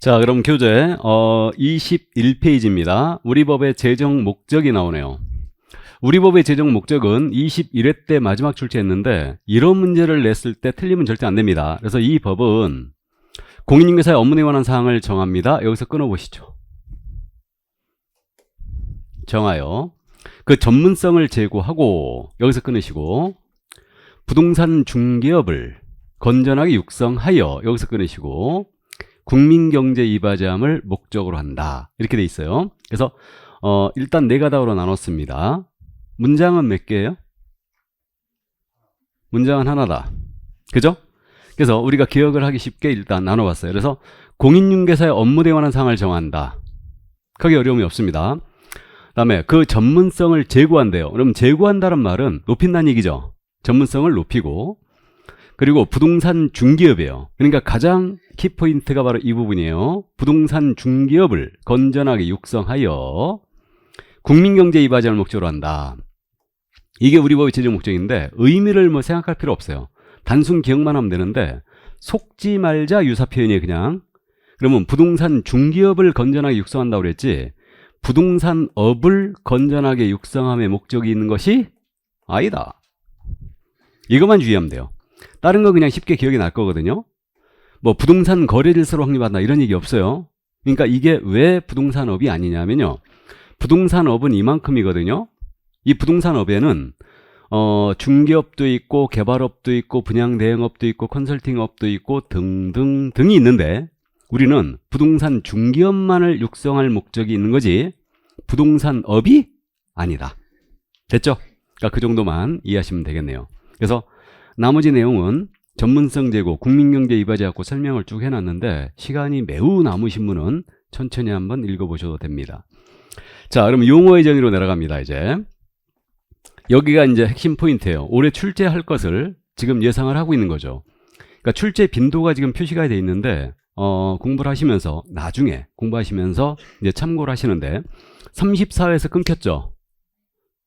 자, 그럼 교재 21페이지입니다. 우리 법의 제정 목적이 나오네요. 우리 법의 제정 목적은 21회 때 마지막 출제했는데 이런 문제를 냈을 때 틀리면 절대 안 됩니다. 그래서 이 법은 공인중개사의 업무에 관한 사항을 정합니다. 여기서 끊어보시죠. 정하여 그 전문성을 제고하고 여기서 끊으시고 부동산 중개업을 건전하게 육성하여 여기서 끊으시고 국민경제 이바지함을 목적으로 한다. 이렇게 돼 있어요. 그래서 일단 네 가닥으로 나눴습니다. 문장은 몇 개예요? 문장은 하나다. 그죠? 그래서 우리가 기억을 하기 쉽게 일단 나눠봤어요. 그래서 공인중개사의 업무에 관한 사항을 정한다. 크게 어려움이 없습니다. 그다음에 그 전문성을 제고한대요. 그럼 제고한다는 말은 높인다는 얘기죠. 전문성을 높이고, 그리고 부동산 중개업이에요. 그러니까 가장 키포인트가 바로 이 부분이에요. 부동산 중개업을 건전하게 육성하여 국민경제 이바지함을 목적으로 한다. 이게 우리 법의 제정 목적인데 의미를 뭐 생각할 필요 없어요. 단순 기억만 하면 되는데 속지 말자 유사 표현이에요. 그냥. 그러면 부동산 중개업을 건전하게 육성한다고 그랬지 부동산업을 건전하게 육성함의 목적이 있는 것이 아니다. 이것만 주의하면 돼요. 다른 거 그냥 쉽게 기억이 날 거거든요. 뭐 부동산 거래 질서로 확립한다 이런 얘기 없어요. 그러니까 이게 왜 부동산업이 아니냐면요. 부동산업은 이만큼이거든요. 이 부동산업에는 중개업도 있고 개발업도 있고 분양대행업도 있고 컨설팅업도 있고 등등등이 있는데 우리는 부동산 중개업만을 육성할 목적이 있는 거지 부동산업이 아니다. 됐죠? 그러니까 그 정도만 이해하시면 되겠네요. 그래서 나머지 내용은 전문성 제고, 국민경제 이바지하고 설명을 쭉 해놨는데 시간이 매우 남으신 분은 천천히 한번 읽어보셔도 됩니다. 자, 그럼 용어의 정의로 내려갑니다. 이제 여기가 이제 핵심 포인트예요. 올해 출제할 것을 지금 예상을 하고 있는 거죠. 그러니까 출제 빈도가 지금 표시가 돼 있는데 공부를 하시면서 나중에 공부하시면서 이제 참고를 하시는데 34회에서 끊겼죠.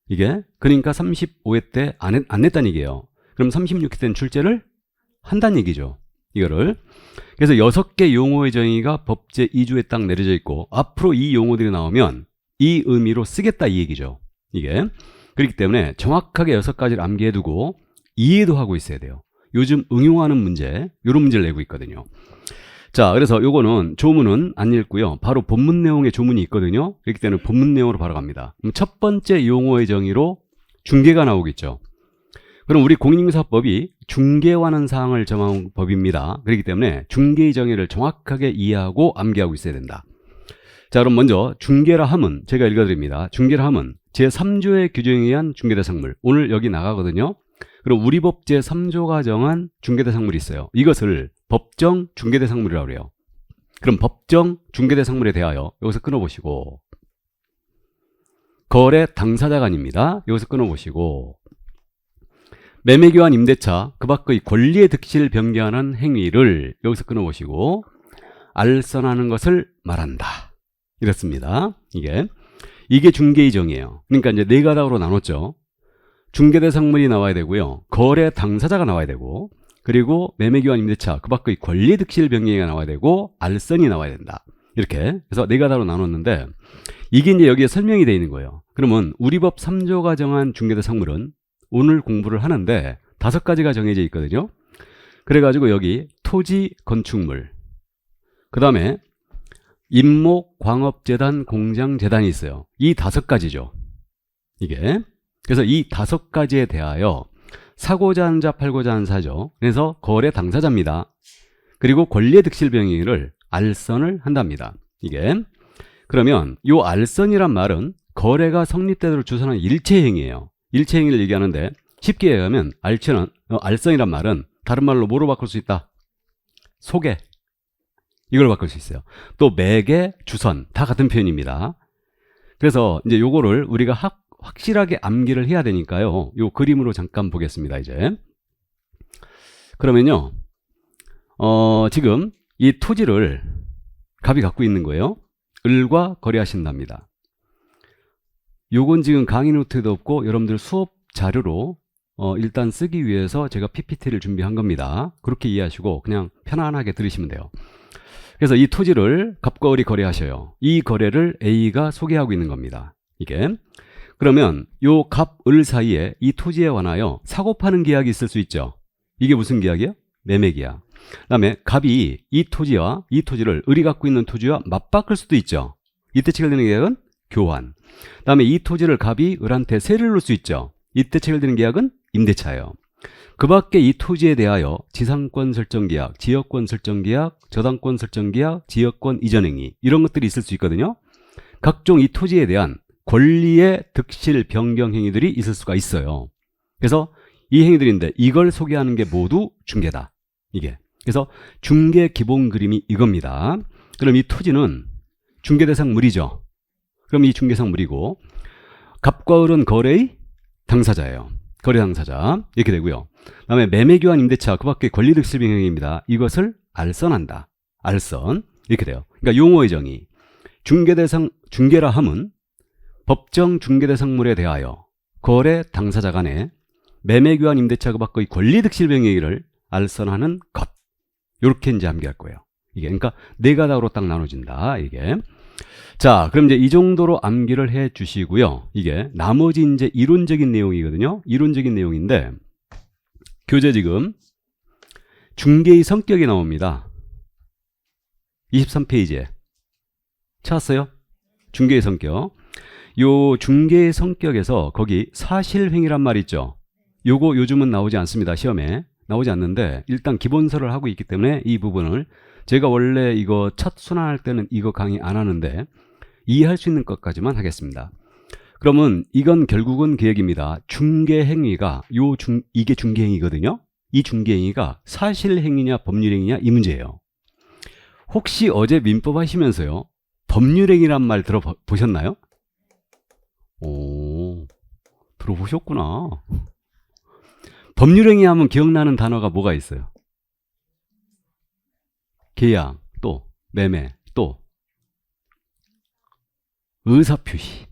이게 그러니까 35회 때 안 냈다는 얘기예요. 그럼 36회 때는 출제를 한다는 얘기죠. 이거를. 그래서 6개 용어의 정의가 법제 2주에 딱 내려져 있고 앞으로 이 용어들이 나오면 이 의미로 쓰겠다 이 얘기죠. 이게. 그렇기 때문에 정확하게 6가지를 암기해두고 이해도 하고 있어야 돼요. 요즘 응용하는 문제, 이런 문제를 내고 있거든요. 자, 그래서 요거는 조문은 안 읽고요. 바로 본문 내용의 조문이 있거든요. 그렇기 때문에 본문 내용으로 바로 갑니다. 그럼 첫 번째 용어의 정의로 중개가 나오겠죠. 그럼 우리 공인중개사법이 중개하는 사항을 정한 법입니다. 그렇기 때문에 중개의 정의를 정확하게 이해하고 암기하고 있어야 된다. 자, 그럼 먼저 중개라 함은 제가 읽어드립니다. 중개라 함은 제3조의 규정에 의한 중개대상물. 오늘 여기 나가거든요. 그럼 우리 법 제3조가 정한 중개대상물이 있어요. 이것을 법정 중개대상물이라고 그래요. 그럼 법정 중개대상물에 대하여 여기서 끊어보시고 거래 당사자가 아닙니다. 여기서 끊어보시고 매매교환 임대차 그 밖의 권리의 득실을 변경하는 행위를 여기서 끊어보시고 알선하는 것을 말한다. 이렇습니다. 이게 중개의 정의예요. 그러니까 이제 네 가닥으로 나눴죠. 중개대상물이 나와야 되고요. 거래 당사자가 나와야 되고 그리고 매매교환 임대차 그 밖의 권리의 득실 변경이 나와야 되고 알선이 나와야 된다. 이렇게 해서 네 가닥으로 나눴는데 이게 이제 여기에 설명이 되어 있는 거예요. 그러면 우리 법 3조가 정한 중개대상물은 오늘 공부를 하는데 5가지가 정해져 있거든요. 그래가지고 여기 토지 건축물 그 다음에 임목, 광업재단, 공장재단이 있어요. 이 5가지죠. 이게. 그래서 이 5가지에 대하여 사고자 하는 자, 팔고자 하는 사죠. 그래서 거래 당사자입니다. 그리고 권리의 득실 병행을 알선을 한답니다. 이게. 그러면 이 알선이란 말은 거래가 성립되도록 주선하는 일체행위예요. 일체행위를 얘기하는데 쉽게 얘기하면 알선이란 말은 다른 말로 뭐로 바꿀 수 있다? 소개. 이걸 바꿀 수 있어요. 또 매개, 주선 다 같은 표현입니다. 그래서 이제 요거를 우리가 확실하게 암기를 해야 되니까요. 요 그림으로 잠깐 보겠습니다. 이제 그러면요. 지금 이 토지를 갑이 갖고 있는 거예요. 을과 거래하신답니다. 요건 지금 강의 노트도 없고 여러분들 수업 자료로 일단 쓰기 위해서 제가 PPT를 준비한 겁니다. 그렇게 이해하시고 그냥 편안하게 들으시면 돼요. 그래서 이 토지를 갑과 을이 거래하셔요. 이 거래를 A가 소개하고 있는 겁니다. 이게. 그러면 요 갑, 을 사이에 이 토지에 관하여 사고 파는 계약이 있을 수 있죠. 이게 무슨 계약이에요? 매매 계약. 그다음에 갑이 이 토지와 이 토지를 을이 갖고 있는 토지와 맞바꿀 수도 있죠. 이때 체결되는 계약은 교환. 그다음에 이 토지를 갑이 을한테 세를 놓을 수 있죠. 이때 체결되는 계약은 임대차예요. 그 밖에 이 토지에 대하여 지상권 설정 계약, 지역권 설정 계약, 저당권 설정 계약, 지역권 이전 행위 이런 것들이 있을 수 있거든요. 각종 이 토지에 대한 권리의 득실 변경 행위들이 있을 수가 있어요. 그래서 이 행위들인데 이걸 소개하는 게 모두 중개다. 이게. 그래서 중개 기본 그림이 이겁니다. 그럼 이 토지는 중개 대상 물이죠. 그럼 이 중개상 물이고 갑과 을은 거래의 당사자예요. 거래 당사자. 이렇게 되고요. 그다음에 매매 교환 임대차 그 밖에 권리 득실 변경 행위입니다. 이것을 알선한다. 알선. 이렇게 돼요. 그러니까 용어의 정의. 중개 대상 중개라 함은 법정 중개 대상물에 대하여 거래 당사자 간에 매매 교환 임대차 그 밖의 권리 득실 변경 행위를 알선하는 것. 이렇게 이제 암기할 거예요. 이게 그러니까 네 가닥으로 딱 나눠진다. 이게. 자, 그럼 이제 이 정도로 암기를 해 주시고요. 이게 나머지 이제 이론적인 내용이거든요. 이론적인 내용인데 교재 지금 중개의 성격이 나옵니다. 23페이지에. 찾았어요? 중개의 성격. 요 중개의 성격에서 거기 사실행위란 말 있죠. 요거 요즘은 나오지 않습니다. 시험에. 나오지 않는데 일단 기본서를 하고 있기 때문에 이 부분을 제가 원래 이거 첫 순환할 때는 이거 강의 안 하는데 이해할 수 있는 것까지만 하겠습니다. 그러면 이건 결국은 계획입니다. 중개행위가 이게 중개행위거든요. 이 중개행위가 사실행위냐 법률행위냐 이 문제예요. 혹시 어제 민법 하시면서요 법률행위란 말 들어보셨나요? 오, 들어보셨구나. 법률행위 하면 기억나는 단어가 뭐가 있어요? 계약, 또 매매, 또 의사표시.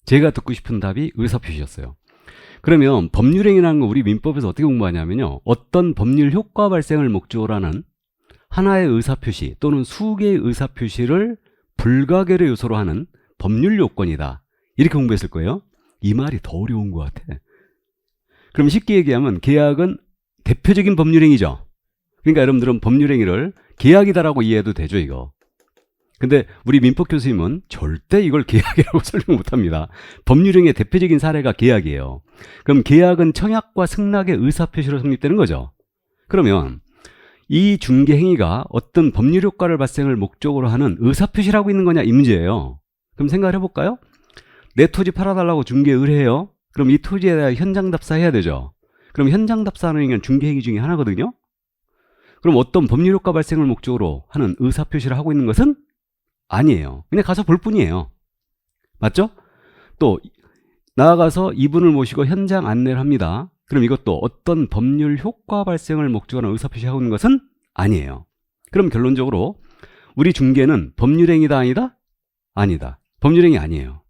제가 듣고 싶은 답이 의사표시였어요. 그러면 법률행위라는 거 우리 민법에서 어떻게 공부하냐면요. 어떤 법률 효과 발생을 목적으로 하는 하나의 의사표시 또는 수개의 의사표시를 불가결의 요소로 하는 법률 요건이다. 이렇게 공부했을 거예요. 이 말이 더 어려운 것 같아. 그럼 쉽게 얘기하면 계약은 대표적인 법률행위죠. 그러니까 여러분들은 법률행위를 계약이다라고 이해해도 되죠, 이거. 근데 우리 민법 교수님은 절대 이걸 계약이라고 설명 못합니다. 법률행위의 대표적인 사례가 계약이에요. 그럼 계약은 청약과 승낙의 의사표시로 성립되는 거죠. 그러면 이 중개행위가 어떤 법률 효과를 발생을 목적으로 하는 의사표시라고 있는 거냐 이 문제예요. 그럼 생각을 해볼까요? 내 토지 팔아달라고 중개 의뢰해요. 그럼 이 토지에 대해 현장 답사해야 되죠. 그럼 현장 답사하는 게 중개행위 중에 하나거든요. 그럼 어떤 법률 효과 발생을 목적으로 하는 의사표시를 하고 있는 것은 아니에요. 그냥 가서 볼 뿐이에요. 맞죠? 또 나아가서 이분을 모시고 현장 안내를 합니다. 그럼 이것도 어떤 법률 효과 발생을 목적으로 하는 의사표시하고 있는 것은 아니에요. 그럼 결론적으로 우리 중개는 법률행위다 아니다? 아니다. 법률행위 아니에요.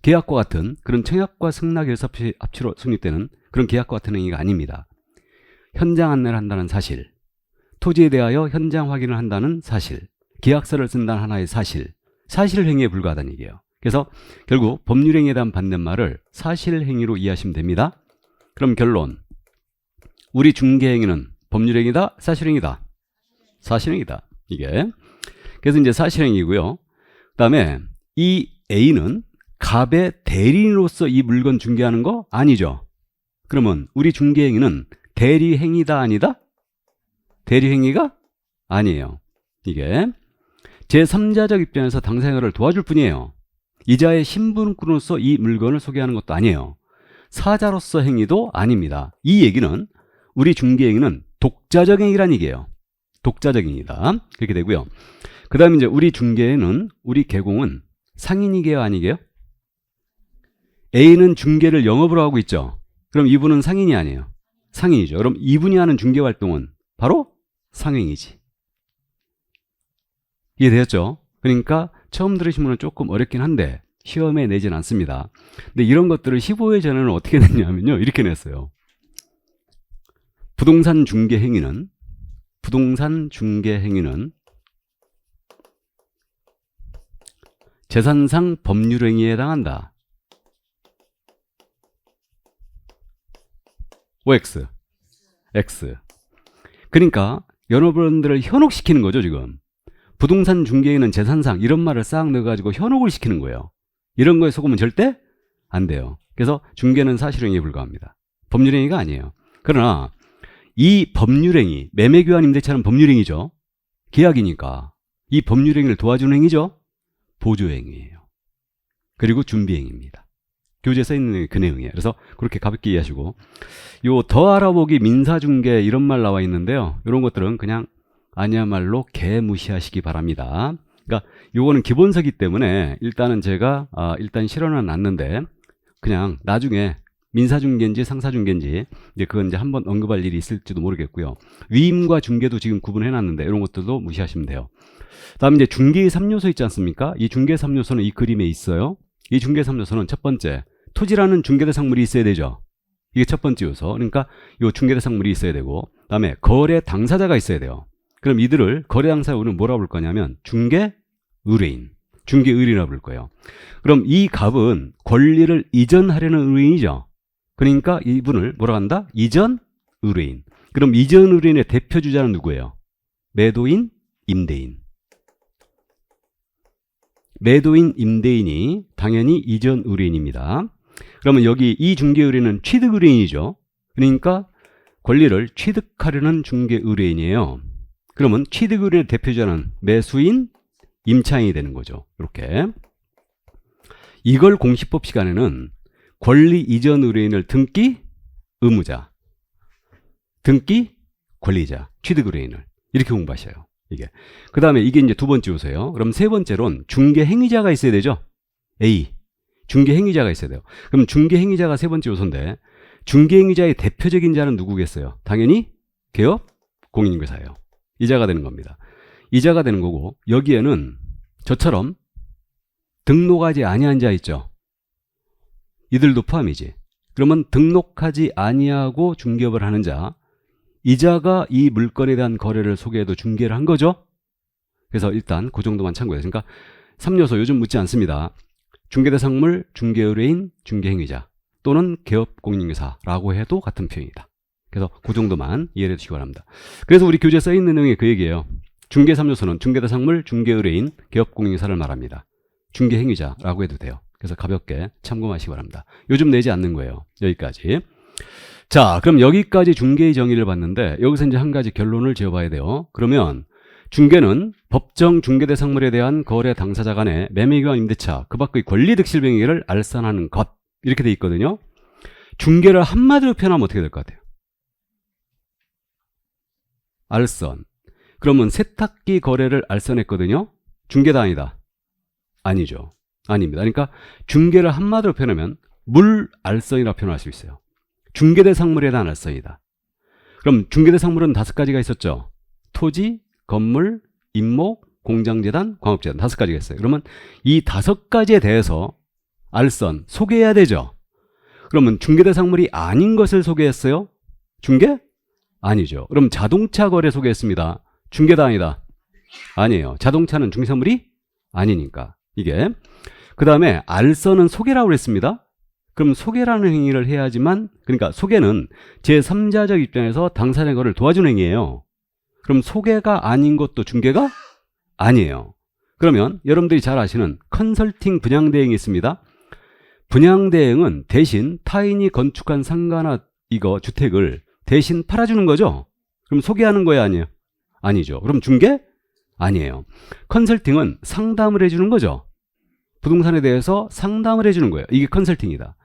계약과 같은 그런 청약과 승낙의 의사표시 합치로 성립되는 그런 계약과 같은 행위가 아닙니다. 현장 안내를 한다는 사실, 토지에 대하여 현장 확인을 한다는 사실, 계약서를 쓴다는 하나의 사실, 사실행위에 불과하다는 얘기예요. 그래서 결국 법률행위에 대한 반대말을 사실행위로 이해하시면 됩니다. 그럼 결론, 우리 중개행위는 법률행위다, 사실행위다? 사실행위다. 이게. 그래서 이제 사실행위고요. 그 다음에 이 A는 갑의 대리인으로서 이 물건 중개하는 거 아니죠. 그러면 우리 중개행위는 대리행위다 아니다? 대리행위가 아니에요. 이게 제3자적 입장에서 당사자를 도와줄 뿐이에요. 이자의 신분으로서 이 물건을 소개하는 것도 아니에요. 사자로서 행위도 아닙니다. 이 얘기는 우리 중개행위는 독자적 행위란 얘기예요. 독자적 행위다. 그렇게 되고요. 그 다음에 이제 우리 중개는 우리 개공은 상인이게요, 아니게요? A는 중개를 영업으로 하고 있죠. 그럼 이분은 상인이 아니에요. 상인이죠. 그럼 이분이 하는 중개 활동은 바로 상행이지. 이해되었죠? 그러니까 처음 들으신 분은 조금 어렵긴 한데 시험에 내진 않습니다. 근데 이런 것들을 15회 전에는 어떻게 냈냐면요. 이렇게 냈어요. 부동산 중개 행위는 부동산 중개 행위는 재산상 법률 행위에 해당한다. OX, X. 그러니까 여러분들을 현혹시키는 거죠, 지금. 부동산 중개인은 재산상 이런 말을 싹 넣어가지고 현혹을 시키는 거예요. 이런 거에 속으면 절대 안 돼요. 그래서 중개는 사실행위에 불과합니다. 법률행위가 아니에요. 그러나 이 법률행위, 매매교환 임대차는 법률행위죠. 계약이니까. 이 법률행위를 도와주는 행위죠. 보조행위예요. 그리고 준비행위입니다. 교재에 써있는 그 내용이에요. 그래서 그렇게 가볍게 이해하시고, 요 더 알아보기 민사중개 이런 말 나와 있는데요. 이런 것들은 그냥 아니야말로 개무시하시기 바랍니다. 그러니까 요거는 기본서기 때문에 일단은 제가 일단 실어는 놨는데 그냥 나중에 민사중개인지 상사중개인지 이제 그건 이제 한번 언급할 일이 있을지도 모르겠고요. 위임과 중개도 지금 구분해 놨는데 이런 것들도 무시하시면 돼요. 다음 이제 중개의 3요소 있지 않습니까? 이 중개의 3요소는 이 그림에 있어요. 이 중개의 3요소는 첫 번째, 토지라는 중개대상물이 있어야 되죠. 이게 첫 번째 요소. 그러니까 이 중개대상물이 있어야 되고, 다음에 거래 당사자가 있어야 돼요. 그럼 이들을 거래 당사자 우리는 뭐라고 부를 거냐면 중개의뢰인, 중개의뢰인이라고 부를 거예요. 그럼 이 갑은 권리를 이전하려는 의뢰인이죠. 그러니까 이분을 뭐라고 한다? 이전 의뢰인. 그럼 이전 의뢰인의 대표 주자는 누구예요? 매도인, 임대인. 매도인, 임대인이 당연히 이전 의뢰인입니다. 그러면 여기 이 중개 의뢰인은 취득 의뢰인이죠. 그러니까 권리를 취득하려는 중개 의뢰인이에요. 그러면 취득 의뢰인의 대표 주자는 매수인, 임차인이 되는 거죠. 이렇게. 이걸 공시법 시간에는 권리 이전 의뢰인을 등기 의무자, 등기 권리자, 취득 의뢰인을 이렇게 공부하셔요. 이게. 그 다음에 이게 이제 두 번째 요소예요. 그럼 세 번째로는 중개 행위자가 있어야 되죠. A. 중개 행위자가 있어야 돼요. 그럼 중개 행위자가 세 번째 요소인데 중개 행위자의 대표적인 자는 누구겠어요? 당연히 개업 공인중개사예요. 이자가 되는 겁니다. 이자가 되는 거고 여기에는 저처럼 등록하지 아니한 자 있죠. 이들도 포함이지. 그러면 등록하지 아니하고 중개업을 하는 자, 이자가 이 물건에 대한 거래를 소개해도 중개를 한 거죠. 그래서 일단 그 정도만 참고해요. 그러니까 3요소 요즘 묻지 않습니다. 중개대상물, 중개의뢰인, 중개행위자 또는 개업공인중개사라고 해도 같은 표현이다. 그래서 그 정도만 이해해 주시기 바랍니다. 그래서 우리 교재에 써있는 내용이 그 얘기예요. 중개 3요소는 중개대상물, 중개의뢰인, 개업공인중개사를 말합니다. 중개행위자라고 해도 돼요. 그래서 가볍게 참고하시기 바랍니다. 요즘 내지 않는 거예요. 여기까지. 자, 그럼 여기까지 중개의 정의를 봤는데 여기서 이제 한 가지 결론을 지어봐야 돼요. 그러면 중개는 법정 중개대상물에 대한 거래 당사자 간의 매매교환 임대차 그 밖의 권리 득실 병행위를 알선하는 것 이렇게 돼 있거든요. 중개를 한마디로 표현하면 어떻게 될 것 같아요? 알선. 그러면 세탁기 거래를 알선했거든요. 중개다 아니다? 아니죠. 아닙니다. 그러니까 중개를 한마디로 표현하면 물알선이라고 표현할 수 있어요. 중개대상물에 대한 알선이다. 그럼 중개대상물은 5가지가 있었죠. 토지, 건물, 임목, 공장재단, 광업재단 5가지가 있어요. 그러면 이 5가지에 대해서 알선 소개해야 되죠. 그러면 중개대상물이 아닌 것을 소개했어요. 중개? 아니죠. 그럼 자동차 거래 소개했습니다. 중개다 아니다? 아니에요. 자동차는 중개사물이 아니니까. 이게. 그 다음에 알선은 소개라고 그랬습니다. 그럼 소개라는 행위를 해야지만, 그러니까 소개는 제3자적 입장에서 당사자의 거래를 도와주는 행위예요. 그럼 소개가 아닌 것도 중개가 아니에요. 그러면 여러분들이 잘 아시는 컨설팅 분양대행이 있습니다. 분양대행은 대신 타인이 건축한 상가나 이거 주택을 대신 팔아주는 거죠. 그럼 소개하는 거야 아니에요? 아니죠. 그럼 중개? 아니에요. 컨설팅은 상담을 해주는 거죠. 부동산에 대해서 상담을 해주는 거예요. 이게 컨설팅이다.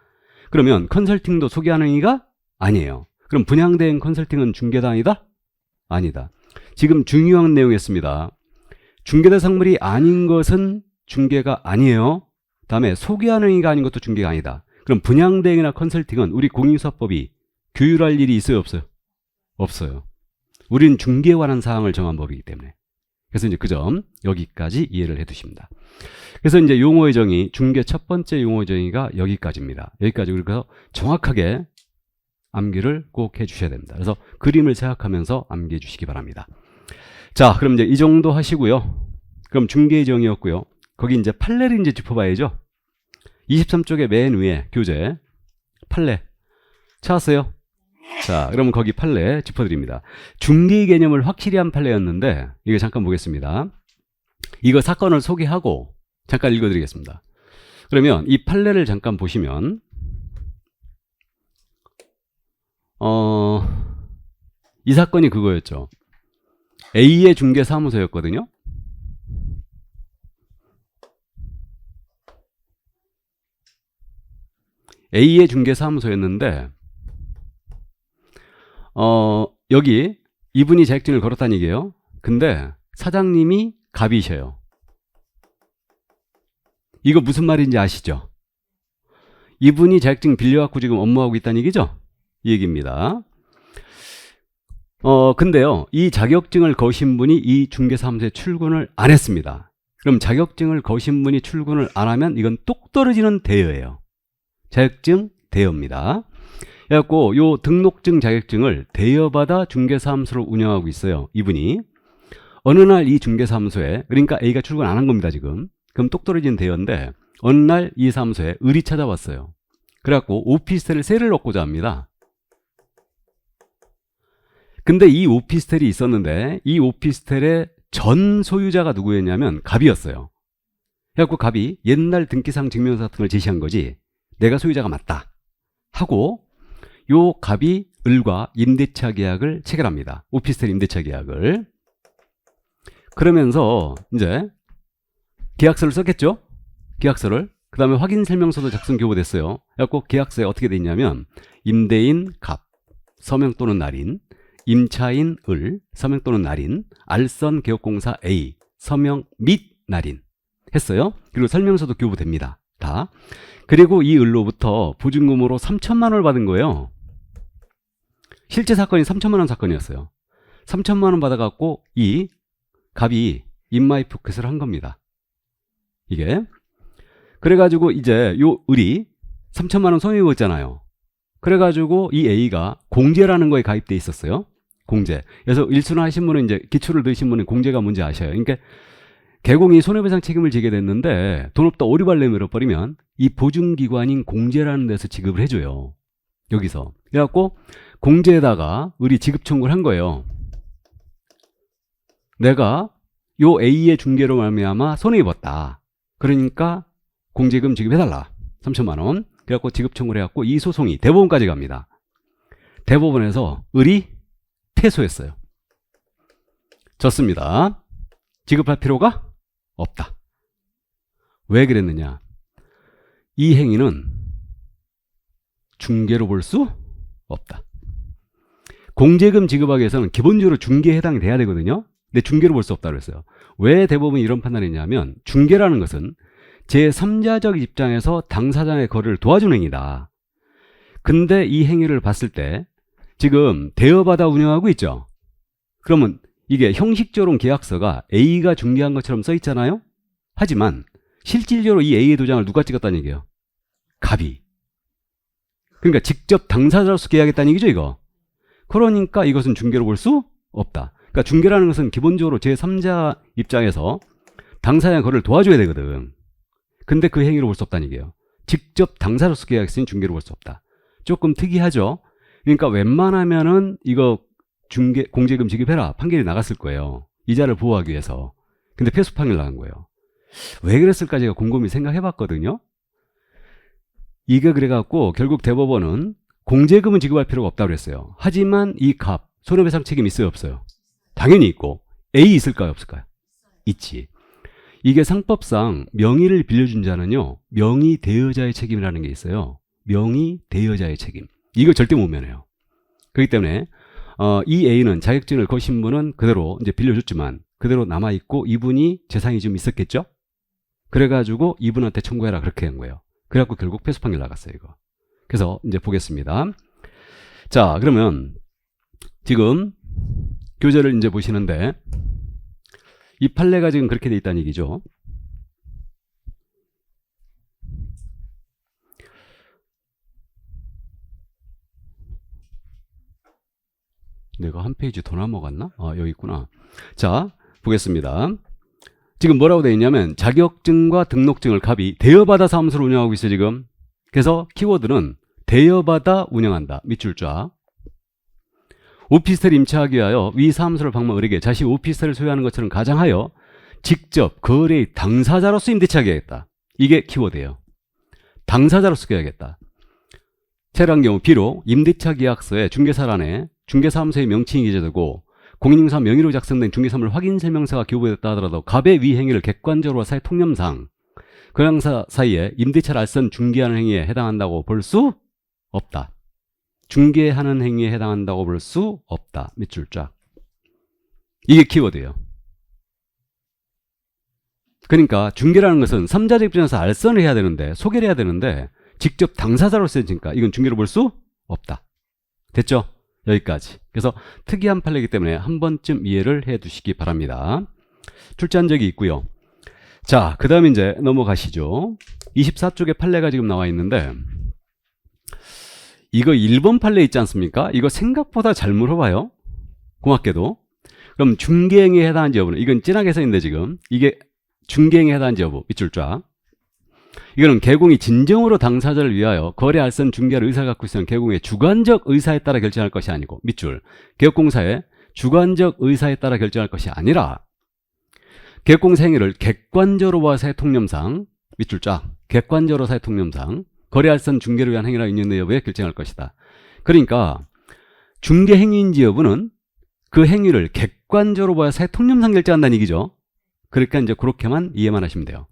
그러면 컨설팅도 소개하는 행위가 아니에요. 그럼 분양대행 컨설팅은 중개다 아니다? 아니다. 지금 중요한 내용이었습니다. 중개대상물이 아닌 것은 중개가 아니에요. 다음에 소개하는 행위가 아닌 것도 중개가 아니다. 그럼 분양대행이나 컨설팅은 우리 공인수사법이 규율할 일이 있어요 없어요? 없어요. 우리는 중개에 관한 사항을 정한 법이기 때문에. 그래서 이제 그 점 여기까지 이해를 해 두십니다. 그래서 이제 용어의 정의, 중개 첫 번째 용어의 정의가 여기까지입니다. 여기까지. 그래서 정확하게 암기를 꼭 해 주셔야 됩니다. 그래서 그림을 생각하면서 암기해 주시기 바랍니다. 자, 그럼 이제 이 정도 하시고요. 그럼 중개정이었고요. 거기 이제 판례를 이제 짚어봐야죠. 23쪽의 맨 위에 교재 판례 찾았어요? 자, 그러면 거기 판례 짚어드립니다. 중개의 개념을 확실히 한 판례였는데 이거 잠깐 보겠습니다. 이거 사건을 소개하고 잠깐 읽어드리겠습니다. 그러면 이 판례를 잠깐 보시면 이 사건이 그거였죠. A의 중개사무소였거든요. A의 중개사무소였는데 여기 이분이 자격증을 걸었다는 얘기예요. 근데 사장님이 갑이셔요. 이거 무슨 말인지 아시죠? 이분이 자격증 빌려갖고 지금 업무하고 있다는 얘기죠? 이 얘기입니다. 근데요, 이 자격증을 거신 분이 이 중개사무소에 출근을 안 했습니다. 그럼 자격증을 거신 분이 출근을 안 하면 이건 똑 떨어지는 대여예요. 자격증 대여입니다. 그래갖고 요 등록증 자격증을 대여받아 중개사무소를 운영하고 있어요. 이분이. 어느 날 이 중개사무소에, 그러니까 A가 출근 안 한 겁니다, 지금. 그럼 똑 떨어진 대여인데, 어느 날 이 사무소에 을이 찾아왔어요. 그래갖고 오피스텔을 세를 얻고자 합니다. 근데 이 오피스텔이 있었는데, 이 오피스텔의 전 소유자가 누구였냐면 갑이었어요. 그래갖고 갑이 옛날 등기상 증명서 같은 걸 제시한 거지, 내가 소유자가 맞다 하고 요 갑이 을과 임대차 계약을 체결합니다. 오피스텔 임대차 계약을. 그러면서 이제 계약서를 썼겠죠? 계약서를. 그 다음에 확인 설명서도 작성 교부됐어요. 그래갖고 계약서에 어떻게 돼 있냐면 임대인 갑, 서명 또는 날인, 임차인 을, 서명 또는 날인, 알선 개업공사 A, 서명 및 날인 했어요. 그리고 설명서도 교부됩니다. 다. 그리고 이 을로부터 보증금으로 3천만 원을 받은 거예요. 실제 사건이 3천만 원 사건이었어요. 3천만 원 받아갖고 이 갑이 인마이 포켓을 한 겁니다. 이게. 그래가지고 이제 요 을이 3천만 원 손해보였잖아요. 그래가지고 이 A가 공제라는 거에 가입돼 있었어요. 공제. 그래서 일순 하신 분은 이제 기초를 드신 분은 공제가 뭔지 아셔요. 그러니까 개공이 손해배상 책임을 지게 됐는데 돈 없다 오리발레 밀어버리면 이 보증기관인 공제라는 데서 지급을 해줘요. 여기서. 그래갖고 공제에다가 을이 지급 청구를 한 거예요. 내가 요 A의 중개로 말미암아 손해입었다. 그러니까 공제금 지급해달라. 3천만 원. 그래갖고 지급 청구를 해갖고 이 소송이 대법원까지 갑니다. 대법원에서 을이 패소했어요. 졌습니다. 지급할 필요가 없다. 왜 그랬느냐? 이 행위는 중개로 볼 수 없다. 공제금 지급하기 위해서는 기본적으로 중개에 해당이 돼야 되거든요. 근데 중개로 볼 수 없다고 그랬어요. 왜 대법원이 이런 판단을 했냐면 중개라는 것은 제3자적 입장에서 당사자의 거래를 도와주는 행위다. 근데 이 행위를 봤을 때 지금 대여받아 운영하고 있죠. 그러면 이게 형식적으로 계약서가 A가 중개한 것처럼 써 있잖아요. 하지만 실질적으로 이 A의 도장을 누가 찍었다는 얘기예요? 갑이. 그러니까 직접 당사자로서 계약했다는 얘기죠, 이거. 그러니까 이것은 중개로 볼 수 없다. 그러니까 중개라는 것은 기본적으로 제3자 입장에서 당사자의 거래를 도와줘야 되거든. 근데 그 행위로 볼 수 없다는 얘기예요. 직접 당사자로서 계약했으니 중개로 볼 수 없다. 조금 특이하죠. 그러니까 웬만하면은 이거 공제금 지급해라 판결이 나갔을 거예요. 이자를 보호하기 위해서. 근데 패소 판결 나간 거예요. 왜 그랬을까 제가 곰곰이 생각해봤거든요. 이게 그래갖고 결국 대법원은 공제금은 지급할 필요가 없다고 그랬어요. 하지만 이 갑 손해배상 책임 있어요, 없어요? 당연히 있고. A 있을까요, 없을까요? 있지. 이게 상법상 명의를 빌려준 자는요, 명의 대여자의 책임이라는 게 있어요. 명의 대여자의 책임. 이거 절대 못 면해요. 그렇기 때문에 이 A는 자격증을 거신 분은 그대로 이제 빌려줬지만 그대로 남아있고 이분이 재산이 좀 있었겠죠? 그래가지고 이분한테 청구해라 그렇게 한 거예요. 그래갖고 결국 패소 판결 나갔어요, 이거. 그래서 이제 보겠습니다. 자, 그러면 지금 교재를 이제 보시는데 이 판례가 지금 그렇게 돼 있다는 얘기죠. 내가 한 페이지 더 넘어갔나? 여기 있구나. 자, 보겠습니다. 지금 뭐라고 되어 있냐면 자격증과 등록증을 갑이 대여받아 사무소를 운영하고 있어요, 지금. 그래서 키워드는 대여받아 운영한다. 밑줄 쫙. 오피스텔 임차하기 위하여 위 사무소를 방문 을에게 자신이 오피스텔을 소유하는 것처럼 가장하여 직접 거래의 당사자로서 임대차하게 하겠다. 이게 키워드예요. 당사자로서 써야겠다. 체류한 경우 비록 임대차 계약서에 중개사란에 중개사무소의 명칭이 기재되고 공인인증서 명의로 작성된 중개사물 확인설명서가 교부됐다 하더라도 갑의 위 행위를 객관적으로 사회 통념상 그 양사 사이에 임대차를 알선 중개하는 행위에 해당한다고 볼 수 없다. 중개하는 행위에 해당한다고 볼 수 없다. 밑줄 쫙. 이게 키워드예요. 그러니까 중개라는 것은 3자적 입장에서 알선을 해야 되는데 소개를 해야 되는데 직접 당사자로 쓰니까 이건 중개로 볼 수 없다. 됐죠? 여기까지. 그래서 특이한 판례이기 때문에 한 번쯤 이해를 해 두시기 바랍니다. 출제한 적이 있고요. 자, 그 다음에 이제 넘어가시죠. 24쪽에 판례가 지금 나와 있는데 이거 1번 판례 있지 않습니까? 이거 생각보다 잘 물어봐요. 고맙게도. 그럼 중개행위에 해당하는지 여부는 이건 진하게 써있는데 지금 이게 중개행위에 해당하는지 여부 밑줄 쫙. 이거는 개공이 진정으로 당사자를 위하여 거래 알선 중개할 의사를 갖고 있으면 개공의 주관적 의사에 따라 결정할 것이 아니고 밑줄 개업공사의 주관적 의사에 따라 결정할 것이 아니라 개업공사 행위를 객관적으로 봐 사회 통념상 밑줄 쫙 객관적으로 사회 통념상 거래 알선 중개를 위한 행위라 인연의 여부에 결정할 것이다. 그러니까 중개 행위인지 여부는 그 행위를 객관적으로 봐야 사회 통념상 결정한다는 얘기죠. 그러니까 이제 그렇게만 이해만 하시면 돼요.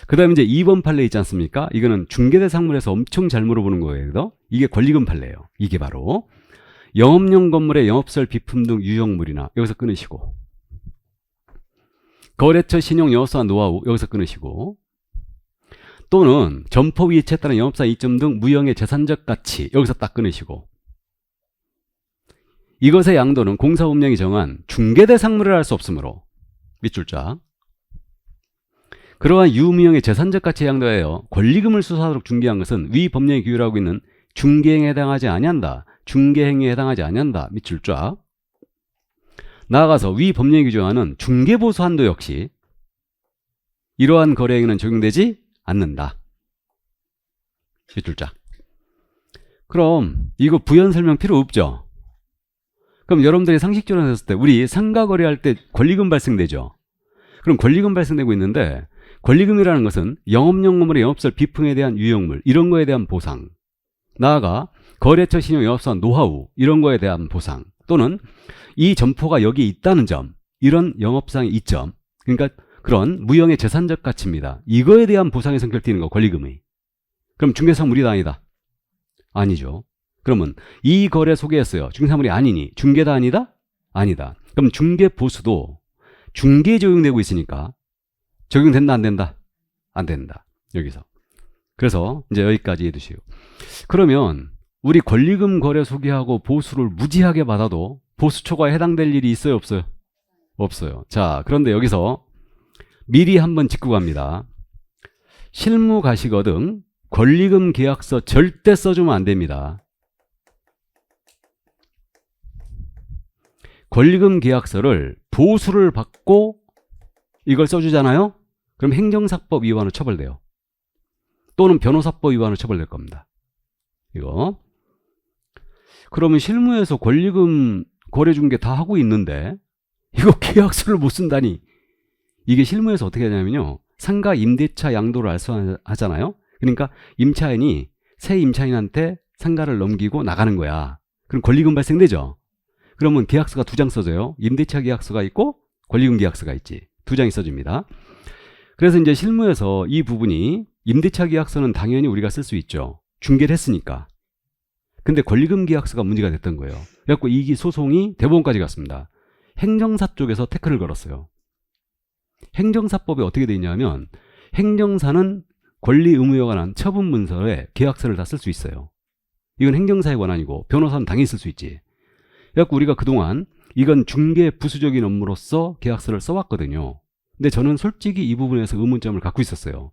그 다음에 이제 2번 판례 있지 않습니까? 이거는 중개대상물에서 엄청 잘 물어보는 거예요. 이게 권리금 판례예요. 이게 바로 영업용 건물의 영업설 비품 등 유형물이나 여기서 끊으시고 거래처 신용 영업사 노하우 여기서 끊으시고 또는 점포 위치에 따른 영업사 이점 등 무형의 재산적 가치 여기서 딱 끊으시고 이것의 양도는 공사법령이 정한 중개대상물을 할 수 없으므로 밑줄 쫙 그러한 유무형의 재산적 가치에 양도하여 권리금을 수사하도록 중개한 것은 위 법령이 규율하고 있는 중개행위에 해당하지 아니한다. 중개행위에 해당하지 아니한다. 밑줄 쫙. 나아가서 위 법령이 규정하는 중개보수 한도 역시 이러한 거래행위는 적용되지 않는다. 밑줄 쫙. 그럼 이거 부연 설명 필요 없죠? 그럼 여러분들이 상식적으로 했을 때 우리 상가 거래할 때 권리금 발생되죠? 그럼 권리금 발생되고 있는데 권리금이라는 것은 영업용 건물의 영업설 비품에 대한 유형물 이런 거에 대한 보상 나아가 거래처 신용 영업사 노하우 이런 거에 대한 보상 또는 이 점포가 여기 있다는 점 이런 영업상의 이점 그러니까 그런 무형의 재산적 가치입니다. 이거에 대한 보상이 성격되는 거 권리금이. 그럼 중개사물이다 아니다? 아니죠. 그러면 이 거래 소개했어요. 중개사물이 아니니 중개다 아니다? 아니다. 그럼 중개보수도 중개에 적용되고 있으니까 적용된다 안 된다? 안 된다. 여기서. 그래서 이제 여기까지 해두시고. 그러면 우리 권리금 거래 소개하고 보수를 무지하게 받아도 보수 초과에 해당될 일이 있어요 없어요? 없어요. 자 그런데 여기서 미리 한번 짚고 갑니다. 실무 가시거든 권리금 계약서 절대 써주면 안 됩니다. 권리금 계약서를 보수를 받고 이걸 써주잖아요? 그럼 행정사법 위반으로 처벌돼요. 또는 변호사법 위반으로 처벌될 겁니다. 이거. 그러면 실무에서 권리금 거래 중개 다 하고 있는데 이거 계약서를 못 쓴다니. 이게 실무에서 어떻게 하냐면요. 상가 임대차 양도를 알선하잖아요. 그러니까 임차인이 새 임차인한테 상가를 넘기고 나가는 거야. 그럼 권리금 발생되죠. 그러면 계약서가 2장 써져요. 임대차 계약서가 있고 권리금 계약서가 있지. 2장이 써집니다. 그래서 이제 실무에서 이 부분이 임대차 계약서는 당연히 우리가 쓸 수 있죠. 중개를 했으니까. 근데 권리금 계약서가 문제가 됐던 거예요. 그래갖고 이 소송이 대법원까지 갔습니다. 행정사 쪽에서 태클을 걸었어요. 행정사법이 어떻게 돼 있냐면 행정사는 권리 의무에 관한 처분 문서에 계약서를 다 쓸 수 있어요. 이건 행정사의 권한이고 변호사는 당연히 쓸 수 있지. 그래갖고 우리가 그동안 이건 중개 부수적인 업무로서 계약서를 써왔거든요. 근데 저는 솔직히 이 부분에서 의문점을 갖고 있었어요.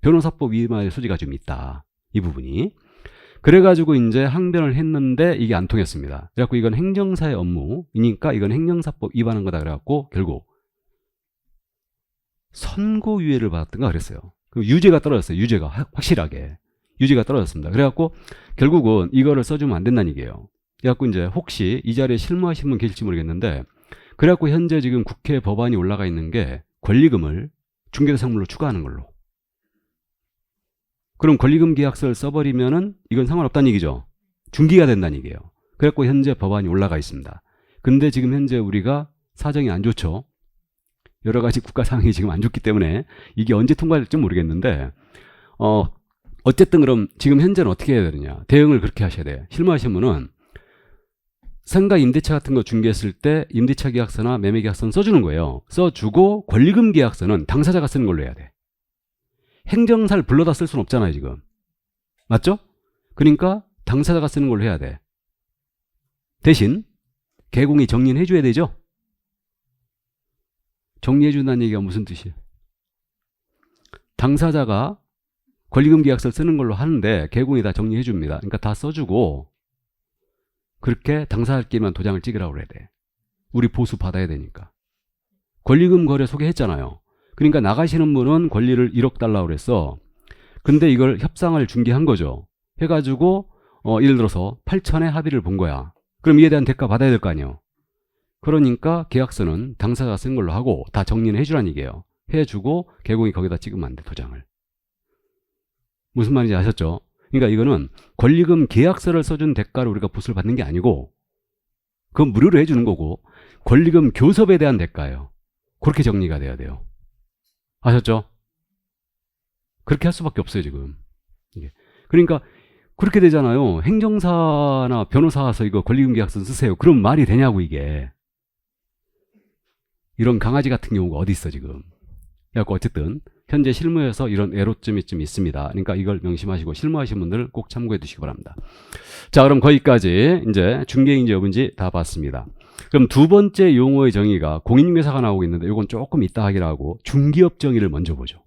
변호사법 위반의 소지가 좀 있다. 이 부분이. 그래가지고 이제 항변을 했는데 이게 안 통했습니다. 그래갖고 이건 행정사의 업무이니까 이건 행정사법 위반한 거다. 그래갖고 결국 선고유예를 받았던가 그랬어요. 그럼 유죄가 떨어졌어요. 유죄가 확실하게. 유죄가 떨어졌습니다. 그래갖고 결국은 이거를 써주면 안 된다는 얘기예요. 그래갖고 이제 혹시 이 자리에 실무하신 분 계실지 모르겠는데 그래갖고 현재 지금 국회 법안이 올라가 있는 게 권리금을 중개대상물로 추가하는 걸로. 그럼 권리금 계약서를 써버리면은 이건 상관없다는 얘기죠. 중기가 된다는 얘기예요. 그래갖고 현재 법안이 올라가 있습니다. 근데 지금 현재 우리가 사정이 안 좋죠. 여러 가지 국가 상황이 지금 안 좋기 때문에 이게 언제 통과될지 모르겠는데 어쨌든 그럼 지금 현재는 어떻게 해야 되느냐. 대응을 그렇게 하셔야 돼요. 실무하신 분은 상가 임대차 같은 거 중개했을 때 임대차 계약서나 매매 계약서는 써주는 거예요. 써주고 권리금 계약서는 당사자가 쓰는 걸로 해야 돼. 행정사를 불러다 쓸 수는 없잖아요 지금. 맞죠? 그러니까 당사자가 쓰는 걸로 해야 돼. 대신 개공이 정리는 해줘야 되죠. 정리해준다는 얘기가 무슨 뜻이에요? 당사자가 권리금 계약서를 쓰는 걸로 하는데 개공이 다 정리해줍니다. 그러니까 다 써주고 그렇게 당사자끼리만 도장을 찍으라고 그래야 돼. 우리 보수 받아야 되니까. 권리금 거래 소개했잖아요. 그러니까 나가시는 분은 권리를 1억 달라고 그랬어. 근데 이걸 협상을 중개한 거죠. 해가지고 예를 들어서 8천에 합의를 본 거야. 그럼 이에 대한 대가 받아야 될 거 아니에요. 그러니까 계약서는 당사자가 쓴 걸로 하고 다 정리는 해주라는 얘기예요. 해주고 개공이 거기다 찍으면 안 돼, 도장을. 무슨 말인지 아셨죠? 그러니까 이거는 권리금 계약서를 써준 대가로 우리가 보수를 받는 게 아니고 그건 무료로 해주는 거고 권리금 교섭에 대한 대가예요. 그렇게 정리가 돼야 돼요. 아셨죠? 그렇게 할 수밖에 없어요 지금. 그러니까 그렇게 되잖아요. 행정사나 변호사 와서 이거 권리금 계약서 쓰세요. 그럼 말이 되냐고 이게. 이런 강아지 같은 경우가 어디 있어 지금. 그래갖고 어쨌든 현재 실무에서 이런 애로점이 좀 있습니다. 그러니까 이걸 명심하시고 실무하신 분들 꼭 참고해 두시기 바랍니다. 자, 그럼 거기까지 이제 중개인지 여부인지 다 봤습니다. 그럼 두 번째 용어의 정의가 공인중개사가 나오고 있는데 이건 조금 이따 하기로 하고 중개업 정의를 먼저 보죠.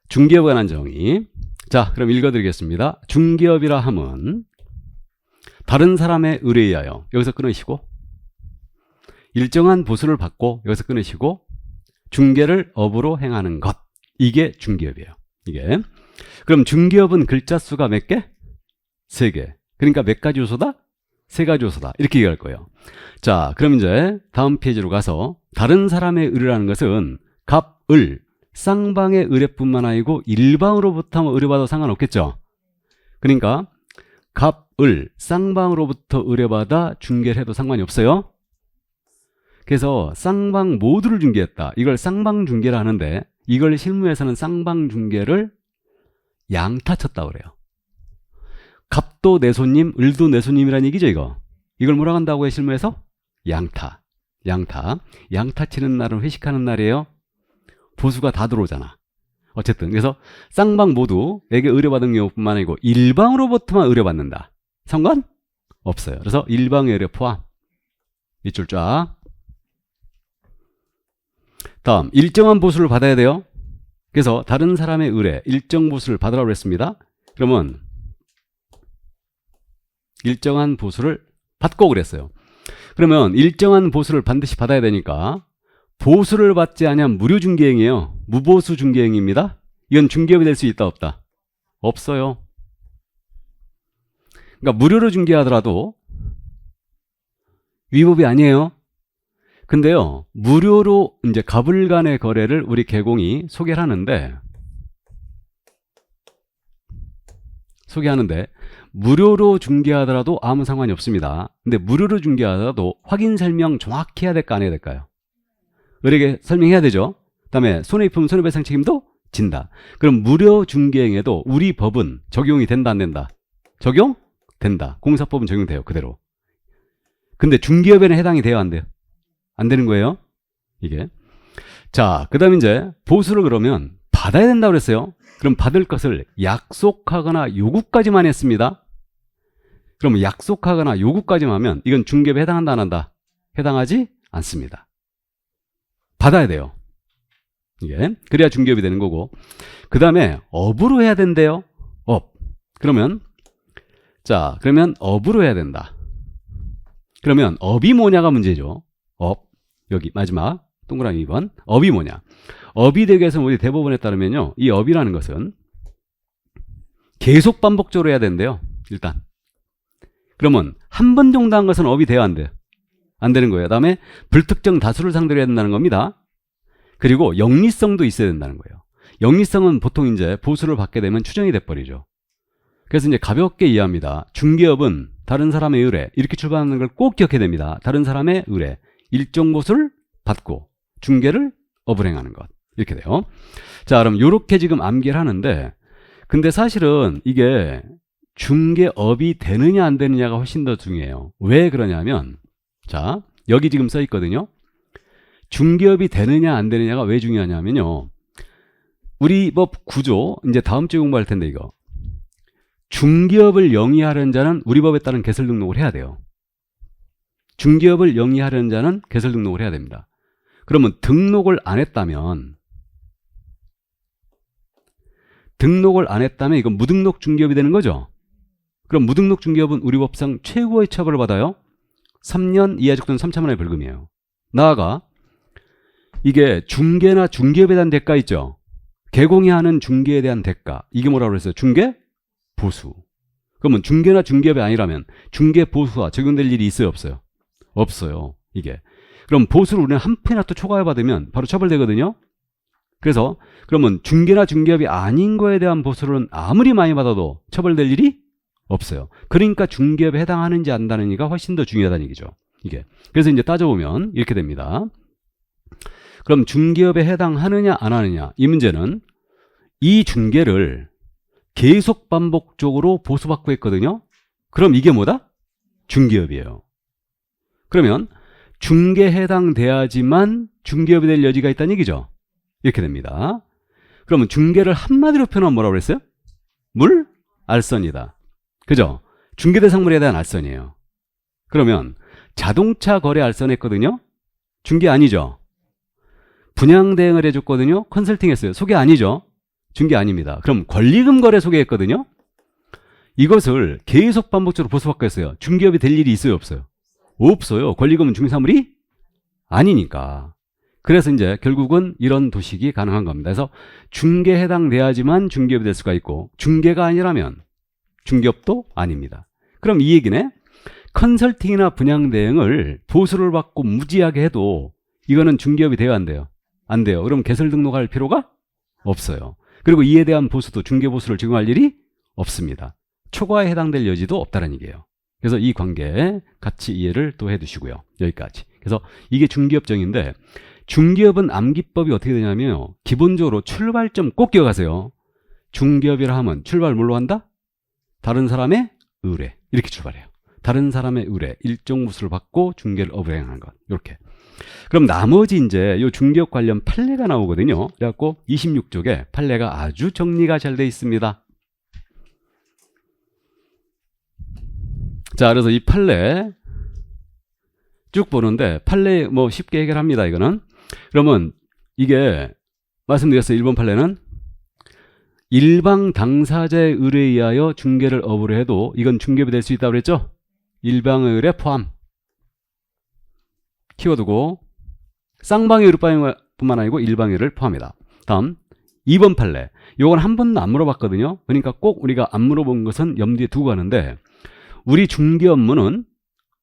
중개업에 관한 정의. 자, 그럼 읽어드리겠습니다. 중개업이라 함은 다른 사람의 의뢰에 의하여 여기서 끊으시고 일정한 보수를 받고 여기서 끊으시고 중개를 업으로 행하는 것. 이게 중개업이에요. 이게. 그럼 중개업은 글자 수가 몇 개? 3개. 그러니까 몇 가지 요소다? 3가지 요소다. 이렇게 얘기할 거예요. 자, 그럼 이제 다음 페이지로 가서 다른 사람의 의뢰라는 것은 갑, 을, 쌍방의 의뢰뿐만 아니고 일방으로부터 의뢰받아도 상관없겠죠. 그러니까 갑, 을, 쌍방으로부터 의뢰받아 중개를 해도 상관이 없어요. 그래서 쌍방 모두를 중개했다. 이걸 쌍방 중개라 하는데 이걸 실무에서는 쌍방 중개를 양타 쳤다고 그래요. 갑도 내 손님, 을도 내 손님이라는 얘기죠 이거. 이걸 뭐라고 한다고 해 실무에서? 양타. 양타 치는 날은 회식하는 날이에요. 보수가 다 들어오잖아. 어쨌든 그래서 쌍방 모두에게 의뢰받은 경우뿐만 아니고 일방으로부터만 의뢰받는다. 상관? 없어요. 그래서 일방의 의뢰 포함. 밑줄 쫙. 다음 일정한 보수를 받아야 돼요. 그래서 다른 사람의 의뢰 일정 보수를 받으라고 했습니다. 그러면 일정한 보수를 받고 그랬어요. 그러면 일정한 보수를 반드시 받아야 되니까 보수를 받지 않으면 무료 중개행이에요. 무보수 중개행입니다. 이건 중개업이 될 수 있다 없다? 없어요. 그러니까 무료로 중개하더라도 위법이 아니에요. 근데요, 무료로 이제 갑을 간의 거래를 우리 개공이 소개하는데 무료로 중개하더라도 아무 상관이 없습니다. 근데 무료로 중개하더라도 확인 설명 정확히 해야 될까 안 해야 될까요? 의뢰에게 설명해야 되죠. 그다음에 손해배품 손해배상 책임도 진다. 그럼 무료 중개행에도 우리 법은 적용이 된다 안 된다? 적용된다. 공사법은 적용돼요 그대로. 근데 중개업에는 해당이 돼요 안 돼요? 안 되는 거예요 이게. 자, 그 다음에 이제 보수를 그러면 받아야 된다고 그랬어요. 그럼 받을 것을 약속하거나 요구까지만 했습니다. 그럼 약속하거나 요구까지만 하면 이건 중개업에 해당한다 안 한다? 해당하지 않습니다. 받아야 돼요. 이게 그래야 중개업이 되는 거고, 그 다음에 업으로 해야 된대요. 업. 그러면 업으로 해야 된다. 그러면 업이 뭐냐가 문제죠. 업. 여기 마지막 동그라미 2번. 업이 뭐냐? 업이 되기 위해서는 우리 대법원에 따르면요, 이 업이라는 것은 계속 반복적으로 해야 된대요. 일단. 그러면 한 번 정도 한 것은 업이 돼야 안 돼요? 안 되는 거예요. 그다음에 불특정 다수를 상대로 해야 된다는 겁니다. 그리고 영리성도 있어야 된다는 거예요. 영리성은 보통 이제 보수를 받게 되면 추정이 돼버리죠. 그래서 이제 가볍게 이해합니다. 중개업은 다른 사람의 의뢰, 이렇게 출발하는 걸 꼭 기억해야 됩니다. 다른 사람의 의뢰, 일정 보수를 받고 중개를 업을 행하는 것, 이렇게 돼요. 자, 그럼 이렇게 지금 암기를 하는데, 근데 사실은 이게 중개업이 되느냐 안 되느냐가 훨씬 더 중요해요. 왜 그러냐면, 자, 여기 지금 써 있거든요. 중개업이 되느냐 안 되느냐가 왜 중요하냐면요, 우리 법 구조 이제 다음 주에 공부할 텐데, 이거 중개업을 영위하려는 자는 우리 법에 따른 개설 등록을 해야 돼요. 중개업을 영위하려는 자는 개설 등록을 해야 됩니다. 그러면 등록을 안 했다면 이건 무등록 중개업이 되는 거죠. 그럼 무등록 중개업은 우리 법상 최고의 처벌을 받아요. 3년 이하 적도는 3천만 원의 벌금이에요. 나아가 이게 중개나 중개업에 대한 대가 있죠. 개공이 하는 중개에 대한 대가, 이게 뭐라고 그랬어요? 중개 보수. 그러면 중개나 중개업이 아니라면 중개 보수가 적용될 일이 있어요, 없어요? 없어요. 이게. 그럼 보수를 우리는 한 푼이라도 초과해 받으면 바로 처벌되거든요. 그래서 그러면 중개나 중개업이 아닌 거에 대한 보수는 아무리 많이 받아도 처벌될 일이 없어요. 그러니까 중개업에 해당하는지 안 하는지가 훨씬 더 중요하다는 얘기죠. 이게. 그래서 이제 따져보면 이렇게 됩니다. 그럼 중개업에 해당하느냐 안 하느냐, 이 문제는 이 중개를 계속 반복적으로 보수받고 했거든요. 그럼 이게 뭐다? 중개업이에요. 그러면 중개에 해당돼야지만 중개업이 될 여지가 있다는 얘기죠. 이렇게 됩니다. 그러면 중개를 한마디로 표현하면 뭐라고 그랬어요? 알선이다. 그죠? 중개대상물에 대한 알선이에요. 그러면 자동차 거래 알선했거든요. 중개 아니죠? 분양 대행을 해줬거든요. 컨설팅 했어요. 소개 아니죠? 중개 아닙니다. 그럼 권리금 거래 소개했거든요. 이것을 계속 반복적으로 보수받고 했어요. 중개업이 될 일이 있어요, 없어요? 없어요. 권리금은 중개사물이 아니니까. 그래서 이제 결국은 이런 도식이 가능한 겁니다. 그래서 중개에 해당돼야지만 중개업이 될 수가 있고, 중개가 아니라면 중개업도 아닙니다. 그럼 이 얘기네. 컨설팅이나 분양 대행을 보수를 받고 무지하게 해도 이거는 중개업이 돼요, 안 돼요? 안 돼요. 그럼 개설 등록할 필요가 없어요. 그리고 이에 대한 보수도 중개보수를 적용할 일이 없습니다. 초과에 해당될 여지도 없다는 얘기예요. 그래서 이 관계 같이 이해를 또 해두시고요. 여기까지. 그래서 이게 중개업정인데, 중개업은 암기법이 어떻게 되냐면요, 기본적으로 출발점 꼭 기억하세요. 중개업이라 하면 출발 뭘로 한다? 다른 사람의 의뢰, 이렇게 출발해요. 다른 사람의 의뢰, 일정 보수를 받고 중개를 업을 행하는 것, 이렇게. 그럼 나머지 이제 요 중개업 관련 판례가 나오거든요. 그래갖고 26쪽에 판례가 아주 정리가 잘 돼 있습니다. 자, 그래서 이 판례 쭉 보는데, 판례 뭐 쉽게 해결합니다, 이거는. 그러면 이게 말씀드렸어요. 1번 판례는 일방 당사자의 의뢰에 의하여 중개를 업으로 해도 이건 중개업이 될 수 있다고 그랬죠? 일방의 의뢰 포함. 키워두고 쌍방의 의뢰뿐만 아니고 일방의 의뢰를 포함이다. 다음 2번 판례. 요건 한 번도 안 물어봤거든요. 그러니까 꼭 우리가 안 물어본 것은 염두에 두고 가는데, 우리 중개 업무는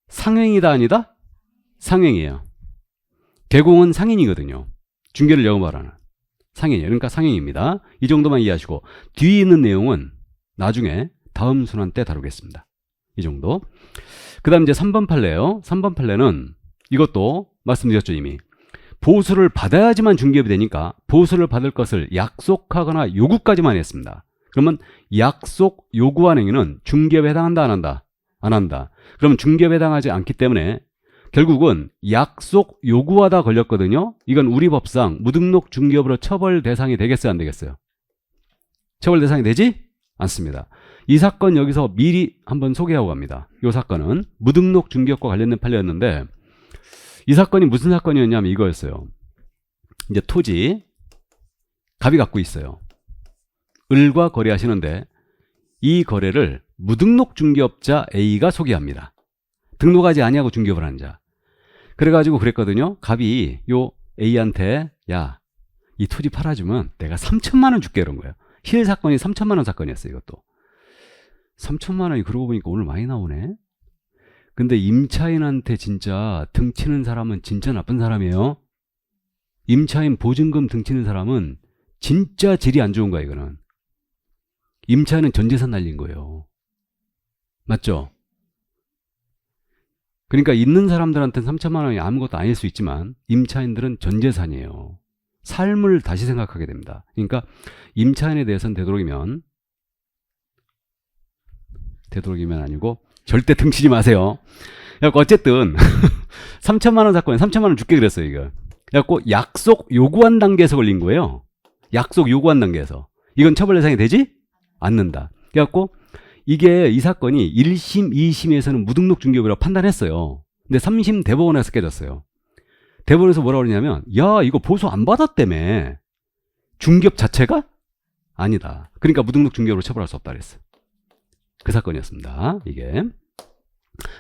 상행이다 아니다? 상행이에요. 개공은 상인이거든요. 중개를 영업하라는 상인이에요. 그러니까 상행입니다. 이 정도만 이해하시고 뒤에 있는 내용은 나중에 다음 순환 때 다루겠습니다. 이 정도. 그 다음 이제 3번 판례예요. 3번 판례는 이것도 말씀드렸죠, 이미. 보수를 받아야지만 중개업이 되니까 보수를 받을 것을 약속하거나 요구까지만 했습니다. 그러면 약속 요구한 행위는 중개업에 해당한다 안 한다? 안 한다. 그럼 중개업에 해당하지 않기 때문에 결국은 약속 요구하다 걸렸거든요. 이건 우리 법상 무등록 중개업으로 처벌 대상이 되겠어요, 안 되겠어요? 처벌 대상이 되지 않습니다. 이 사건 여기서 미리 한번 소개하고 갑니다. 이 사건은 무등록 중개업과 관련된 판례였는데, 이 사건이 무슨 사건이었냐면 이거였어요. 이제 토지 갑이 갖고 있어요. 을과 거래하시는데 이 거래를 무등록 중개업자 A가 소개합니다. 등록하지 아니하고 중개업을 하는 자. 그래가지고 그랬거든요. 갑이 요 A한테 야, 이 토지 팔아주면 내가 3천만 원 줄게 이런 거예요. 실 사건이 3천만 원 사건이었어요. 이것도 3천만 원이 그러고 보니까 오늘 많이 나오네. 근데 임차인한테 진짜 등치는 사람은 진짜 나쁜 사람이에요. 임차인 보증금 등치는 사람은 진짜 질이 안 좋은 거야. 이거는 임차인은 전 재산 날린 거예요. 맞죠? 그러니까 있는 사람들한테는 3천만 원이 아무것도 아닐 수 있지만 임차인들은 전 재산이에요. 삶을 다시 생각하게 됩니다. 그러니까 임차인에 대해서는 되도록이면 아니고 절대 등치지 마세요. 그래갖고 어쨌든 3천만 원 사건에 3천만 원 줄게 그랬어요. 이거. 그래갖고 약속 요구한 단계에서 걸린 거예요. 약속 요구한 단계에서. 이건 처벌 대상이 되지 않는다. 그래갖고 이게 이 사건이 1심, 2심에서는 무등록 중개업이라고 판단했어요. 근데 3심 대법원에서 깨졌어요. 대법원에서 뭐라고 그러냐면 야 이거 보수 안 받았다며. 중개업 자체가 아니다. 그러니까 무등록 중개업으로 처벌할 수 없다 그랬어요. 그 사건이었습니다. 이게.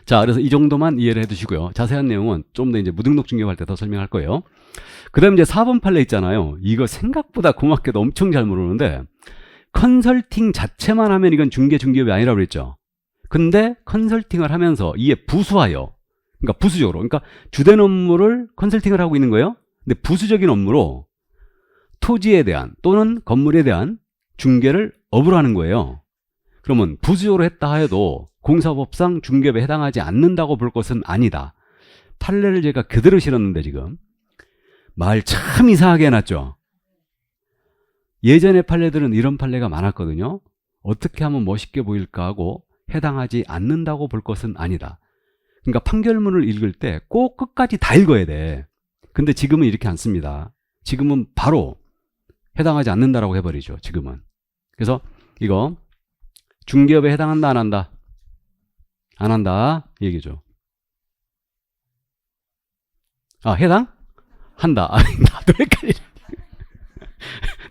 자, 그래서 이 정도만 이해를 해두시고요. 자세한 내용은 좀 더 이제 무등록 중개업할 때 더 설명할 거예요. 그 다음에 이제 4번 판례 있잖아요. 이거 생각보다 고맙게도 엄청 잘 모르는데 컨설팅 자체만 하면 이건 중개업이 아니라고 그랬죠. 근데 컨설팅을 하면서 이에 부수하여, 그러니까 부수적으로, 그러니까 주된 업무를 컨설팅을 하고 있는 거예요. 근데 부수적인 업무로 토지에 대한 또는 건물에 대한 중개를 업으로 하는 거예요. 그러면 부수적으로 했다 하여도 공사법상 중개업에 해당하지 않는다고 볼 것은 아니다. 판례를 제가 그대로 실었는데 지금 말 참 이상하게 해놨죠. 예전의 판례들은 이런 판례가 많았거든요. 어떻게 하면 멋있게 보일까 하고 해당하지 않는다고 볼 것은 아니다. 그러니까 판결문을 읽을 때 꼭 끝까지 다 읽어야 돼. 근데 지금은 이렇게 안 씁니다. 지금은 바로 해당하지 않는다라고 해버리죠. 지금은. 그래서 이거 중개업에 해당한다 안 한다? 안 한다 이 얘기죠. 아 해당? 한다. 아, 나도 헷갈리네.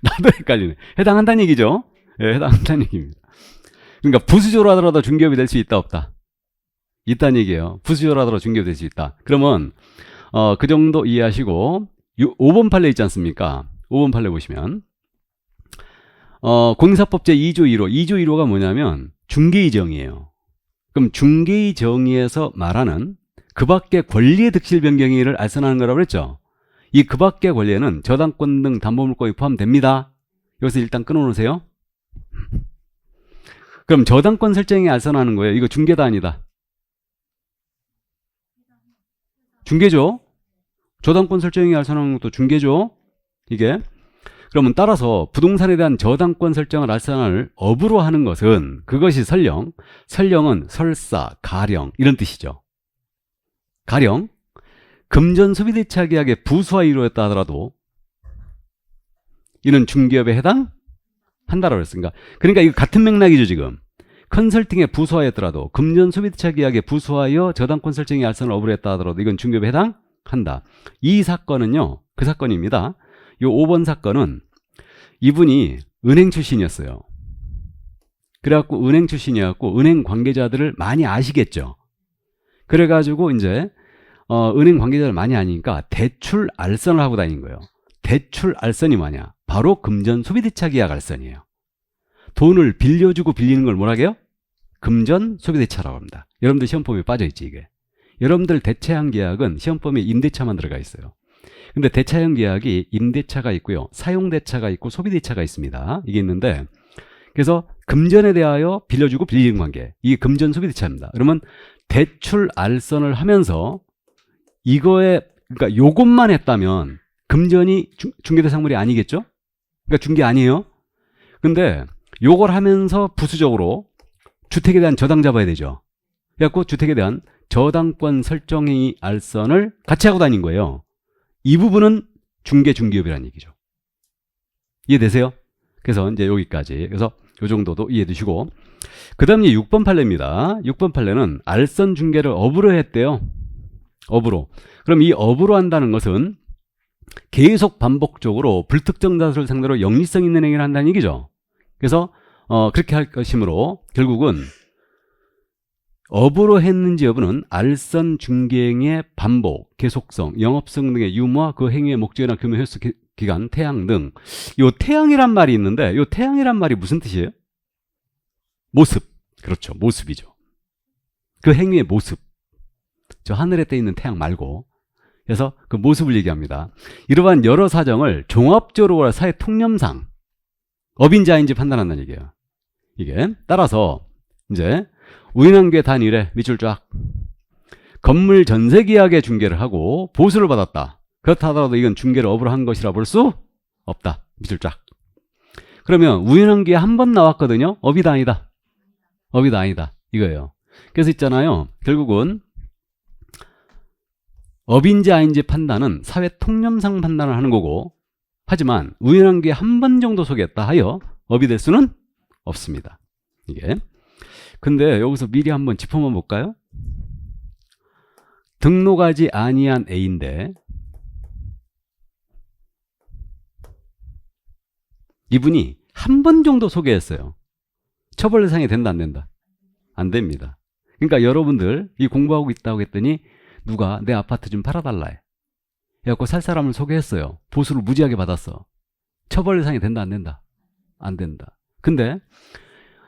나도 헷갈리네. 해당한다는 얘기죠. 예, 해당한다는 얘기입니다. 그러니까 부수적으로 하더라도 중개업이 될 수 있다 없다? 있다는 얘기예요. 부수적으로 하더라도 중개업이 될 수 있다. 그러면 그 정도 이해하시고 5번 판례 있지 않습니까? 5번 판례 보시면 공사법 제2조 1호 2조 1호가 뭐냐면 중개의 정의예요. 그럼 중개의 정의에서 말하는 그 밖의 권리의 득실 변경을 알선하는 거라고 그랬죠. 이 그 밖의 권리에는 저당권 등 담보물권이 포함됩니다. 여기서 일단 끊어놓으세요. 그럼 저당권 설정이 알선하는 거예요. 이거 중개다 아니다? 중개죠. 저당권 설정이 알선하는 것도 중개죠. 이게. 그러면 따라서 부동산에 대한 저당권 설정을 알선을 업으로 하는 것은 그것이 설령, 설령은 설사, 가령 이런 뜻이죠. 가령 금전 소비대차 계약의 부수와 이루어졌다 하더라도 이는 중개업에 해당한다라고 했습니다. 그러니까 이거 같은 맥락이죠. 지금 컨설팅의 부수하였더라도 금전 소비대차 계약의 부수하여 저당권 설정이 알선을 업으로 했다 하더라도 이건 중개업에 해당한다. 이 사건은요. 그 사건입니다. 이 5번 사건은 이분이 은행 출신이었어요. 그래갖고 은행 출신이었고 은행 관계자들을 많이 아시겠죠. 그래가지고 이제 은행 관계자를 많이 아니까 대출 알선을 하고 다닌 거예요. 대출 알선이 뭐냐? 바로 금전 소비대차 계약 알선이에요. 돈을 빌려주고 빌리는 걸 뭐라고 해요? 금전 소비대차라고 합니다. 여러분들 시험범위에 빠져있지 이게. 여러분들 대차형 계약은 시험범위에 임대차만 들어가 있어요. 근데 대차형 계약이 임대차가 있고요. 사용대차가 있고 소비대차가 있습니다. 이게 있는데 그래서 금전에 대하여 빌려주고 빌리는 관계. 이게 금전 소비대차입니다. 그러면 대출 알선을 하면서 이거에 그러니까 요것만 했다면 금전이 중개대상물이 아니겠죠? 그러니까 중개 아니에요. 근데 요걸 하면서 부수적으로 주택에 대한 저당 잡아야 되죠. 그래갖고 주택에 대한 저당권 설정의 알선을 같이 하고 다닌 거예요. 이 부분은 중개업이라는 얘기죠. 이해되세요? 그래서 이제 여기까지. 그래서 요 정도도 이해해 두시고. 그 다음 이제 6번 판례입니다. 6번 판례는 알선 중개를 업으로 했대요. 업으로. 그럼 이 업으로 한다는 것은 계속 반복적으로 불특정 다수를 상대로 영리성 있는 행위를 한다는 얘기죠. 그래서 그렇게 할 것이므로 결국은 업으로 했는지 여부는 알선 중개행의 반복, 계속성, 영업성 등의 유무와 그 행위의 목적이나 규모, 횟수, 기간, 태양 등. 요 태양이란 말이 있는데 요 태양이란 말이 무슨 뜻이에요? 모습. 그렇죠. 모습이죠. 그 행위의 모습. 저 하늘에 떠 있는 태양 말고. 그래서 그 모습을 얘기합니다. 이러한 여러 사정을 종합적으로 사회 통념상 업인지 아닌지 판단한다는 얘기예요. 이게 따라서 이제 우인한계 단일에 밑줄 쫙 건물 전세 계약의 중개를 하고 보수를 받았다. 그렇다 하더라도 이건 중개를 업으로 한 것이라 볼 수 없다. 밑줄 쫙. 그러면 우인한계에 한 번 나왔거든요. 업이다 아니다. 업이다 아니다. 이거예요. 그래서 있잖아요. 결국은 업인지 아닌지 판단은 사회 통념상 판단을 하는 거고, 하지만 우연한계에 한 번 정도 속였다 하여 업이 될 수는 없습니다. 이게. 근데 여기서 미리 한번 짚어만 볼까요? 등록하지 아니한 A인데 이분이 한 번 정도 소개했어요. 처벌 대상이 된다 안 된다? 안 됩니다. 그러니까 여러분들 이 공부하고 있다고 했더니 누가 내 아파트 좀 팔아달라 해. 그래갖고 살 사람을 소개했어요. 보수를 무지하게 받았어. 처벌 대상이 된다 안 된다? 안 된다. 근데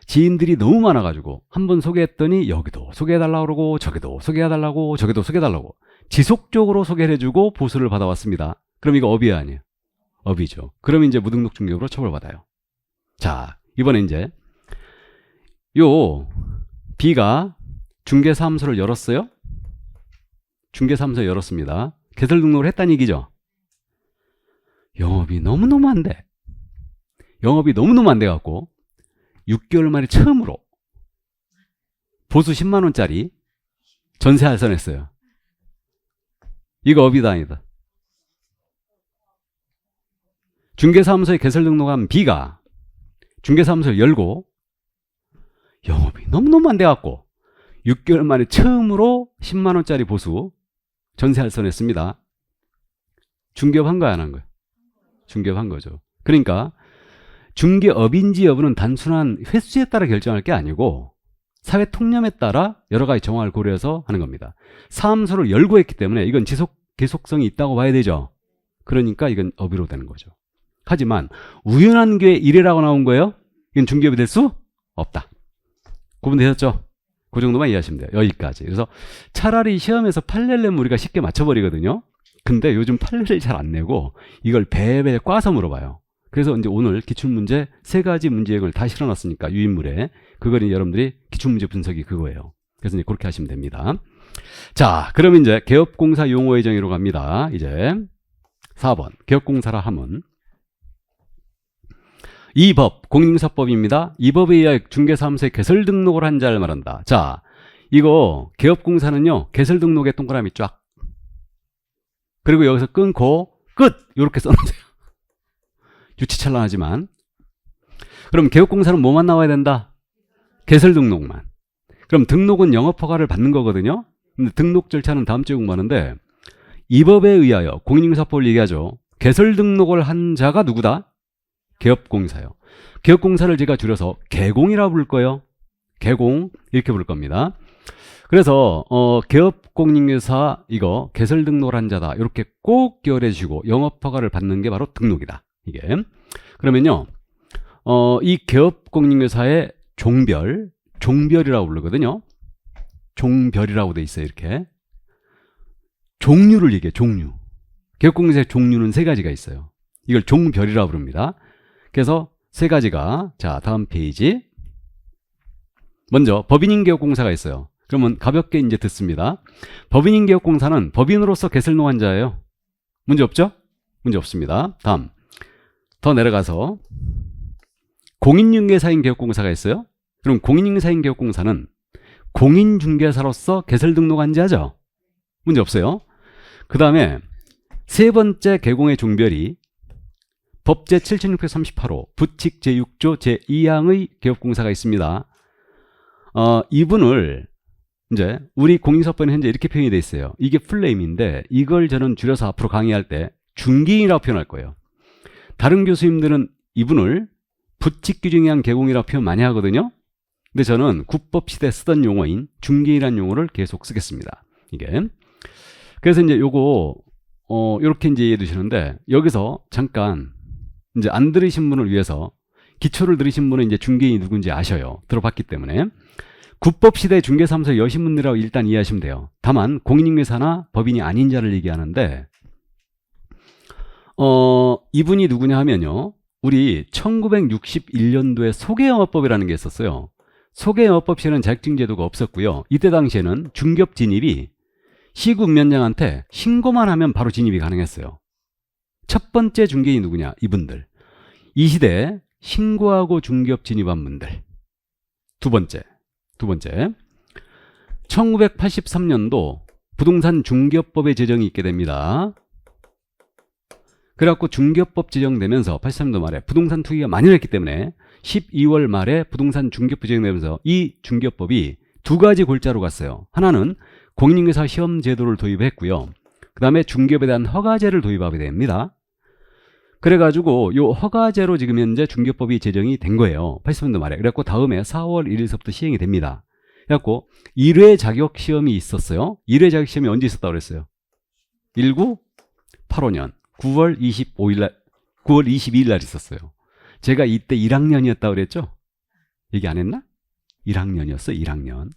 지인들이 너무 많아가지고 한 번 소개했더니 여기도 소개해달라고 그러고 저기도 소개해달라고 저기도 소개해달라고 지속적으로 소개를 해주고 보수를 받아왔습니다. 그럼 이거 업이야 아니에요? 업이죠. 그럼 이제 무등록 중개업으로 처벌받아요. 자, 이번에 이제 요 B가 중개사무소를 열었어요. 중개사무소 열었습니다. 개설 등록을 했다는 얘기죠. 영업이 너무너무 안 돼. 영업이 너무너무 안 돼갖고 6개월 만에 처음으로 보수 10만 원짜리 전세 알선했어요. 이거 업이다 아니다? 중개사무소에 개설 등록한 B가 중개사무소를 열고 영업이 너무너무 안 돼갖고 6개월 만에 처음으로 10만 원짜리 보수 전세 알선했습니다. 중개업 한 거야 안 한 거야? 중개업 한 거죠. 그러니까 중개업인지 여부는 단순한 횟수에 따라 결정할 게 아니고 사회 통념에 따라 여러 가지 정황을 고려해서 하는 겁니다. 사무소를 열고 했기 때문에 이건 계속성이 있다고 봐야 되죠. 그러니까 이건 업의로 되는 거죠. 하지만 우연한 게 이래라고 나온 거예요. 이건 중개업이 될 수 없다. 구분되셨죠? 그 정도만 이해하시면 돼요. 여기까지. 그래서 차라리 시험에서 판례를 내면 우리가 쉽게 맞춰버리거든요. 근데 요즘 판례를 잘 안 내고 이걸 배배 꽈서 물어봐요. 그래서 이제 오늘 기출문제 3가지 문제역을 다 실어놨으니까 유인물에 그걸 여러분들이 기출문제 분석이 그거예요. 그래서 이제 그렇게 하시면 됩니다. 자, 그럼 이제 개업공사 용어의 정의로 갑니다. 이제 4번 개업공사라 함은 이 법, 공인중개사법입니다. 이 법에 의하여 중개사무소에 개설 등록을 한 자를 말한다. 자, 이거 개업공사는요. 개설 등록에 동그라미 쫙. 그리고 여기서 끊고 끝! 이렇게 써놓으세요. 유치찬란하지만. 그럼 개업공사는 뭐만 나와야 된다? 개설 등록만. 그럼 등록은 영업허가를 받는 거거든요. 근데 등록 절차는 다음 주에 공부하는데 이 법에 의하여 공인중개사법을 얘기하죠. 개설 등록을 한 자가 누구다? 개업공사요. 개업공사를 제가 줄여서 개공이라고 부를 거예요. 개공 이렇게 부를 겁니다. 그래서 개업공인중개사 이거 개설 등록을 한 자다 이렇게 꼭 기억해 주시고 영업허가를 받는 게 바로 등록이다. 이게 그러면요 이 개업공인중개사의 종별이라고 부르거든요. 종별이라고 돼 있어요. 이렇게 종류를 얘기해. 종류. 개업공인중개사의 종류는 3가지가 있어요. 이걸 종별이라고 부릅니다. 그래서 3가지가 자 다음 페이지 먼저 법인인 개업공사가 있어요. 그러면 가볍게 이제 듣습니다. 법인인 개업공사는 법인으로서 개설 등록한 자예요. 문제 없죠? 문제 없습니다. 다음 더 내려가서 공인중개사인 개업공사가 있어요. 그럼 공인중개사인 개업공사는 공인중개사로서 개설 등록한 자죠. 문제 없어요. 그 다음에 3번째 개공의 종별이 법 제7638호 부칙 제6조 제2항의 개업공사가 있습니다. 이분을 이제 우리 공인사법에는 현재 이렇게 표현이 되어 있어요. 이게 풀네임인데 이걸 저는 줄여서 앞으로 강의할 때 중개인이라고 표현할 거예요. 다른 교수님들은 이분을 부칙규정에 의한 개공이라고 표현 많이 하거든요. 근데 저는 국법시대에 쓰던 용어인 중개인이라는 용어를 계속 쓰겠습니다. 이게. 그래서 이제 요거, 요렇게 이제 이해해 두시는데, 여기서 잠깐, 이제 안 들으신 분을 위해서, 기초를 들으신 분은 이제 중개인이 누군지 아셔요. 들어봤기 때문에. 국법시대 중개사무소 여신 분들이라고 일단 이해하시면 돼요. 다만, 공인중개사나 법인이 아닌 자를 얘기하는데, 이분이 누구냐 하면요. 우리 1961년도에 소개영업법이라는 게 있었어요. 소개영업법 시에는 자격증 제도가 없었고요. 이때 당시에는 중개업 진입이 시군면장한테 신고만 하면 바로 진입이 가능했어요. 첫 번째 중개인이 누구냐? 이분들. 이 시대에 신고하고 중개업 진입한 분들. 두 번째. 1983년도 부동산 중개업법의 제정이 있게 됩니다. 그래갖고 중개업법 제정되면서 83년도 말에 부동산 투기가 만연했기 때문에 12월 말에 부동산 중개업법이 제정되면서 이 중개업법이 두 가지 골자로 갔어요. 하나는 공인중개사 시험 제도를 도입했고요. 그 다음에 중개업에 대한 허가제를 도입하게 됩니다. 그래가지고 요 허가제로 지금 현재 중개업법이 제정이 된 거예요. 83년도 말에. 그래갖고 다음에 4월 1일서부터 시행이 됩니다. 그래갖고 1회 자격시험이 있었어요. 1회 자격시험이 언제 있었다고 그랬어요? 1985년 9월 25일 날, 9월 22일 날 있었어요. 제가 이때 1학년이었다고 그랬죠? 얘기 안 했나? 1학년이었어, 1학년.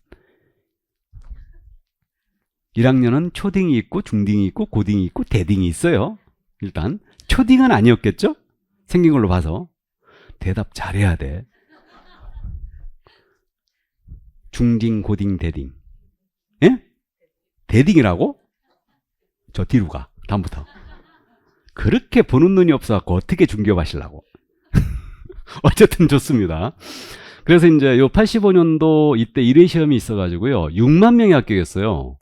1학년은 초딩이 있고, 중딩이 있고, 고딩이 있고, 대딩이 있어요. 일단, 초딩은 아니었겠죠? 생긴 걸로 봐서. 대답 잘해야 돼. 중딩, 고딩, 대딩. 예? 대딩이라고? 저 뒤로 가, 다음부터. 그렇게 보는 눈이 없어갖고 어떻게 중개업 하시려고. 어쨌든 좋습니다. 그래서 이제 요 85년도 이때 1회 시험이 있어가지고요. 6만 명이 합격했어요.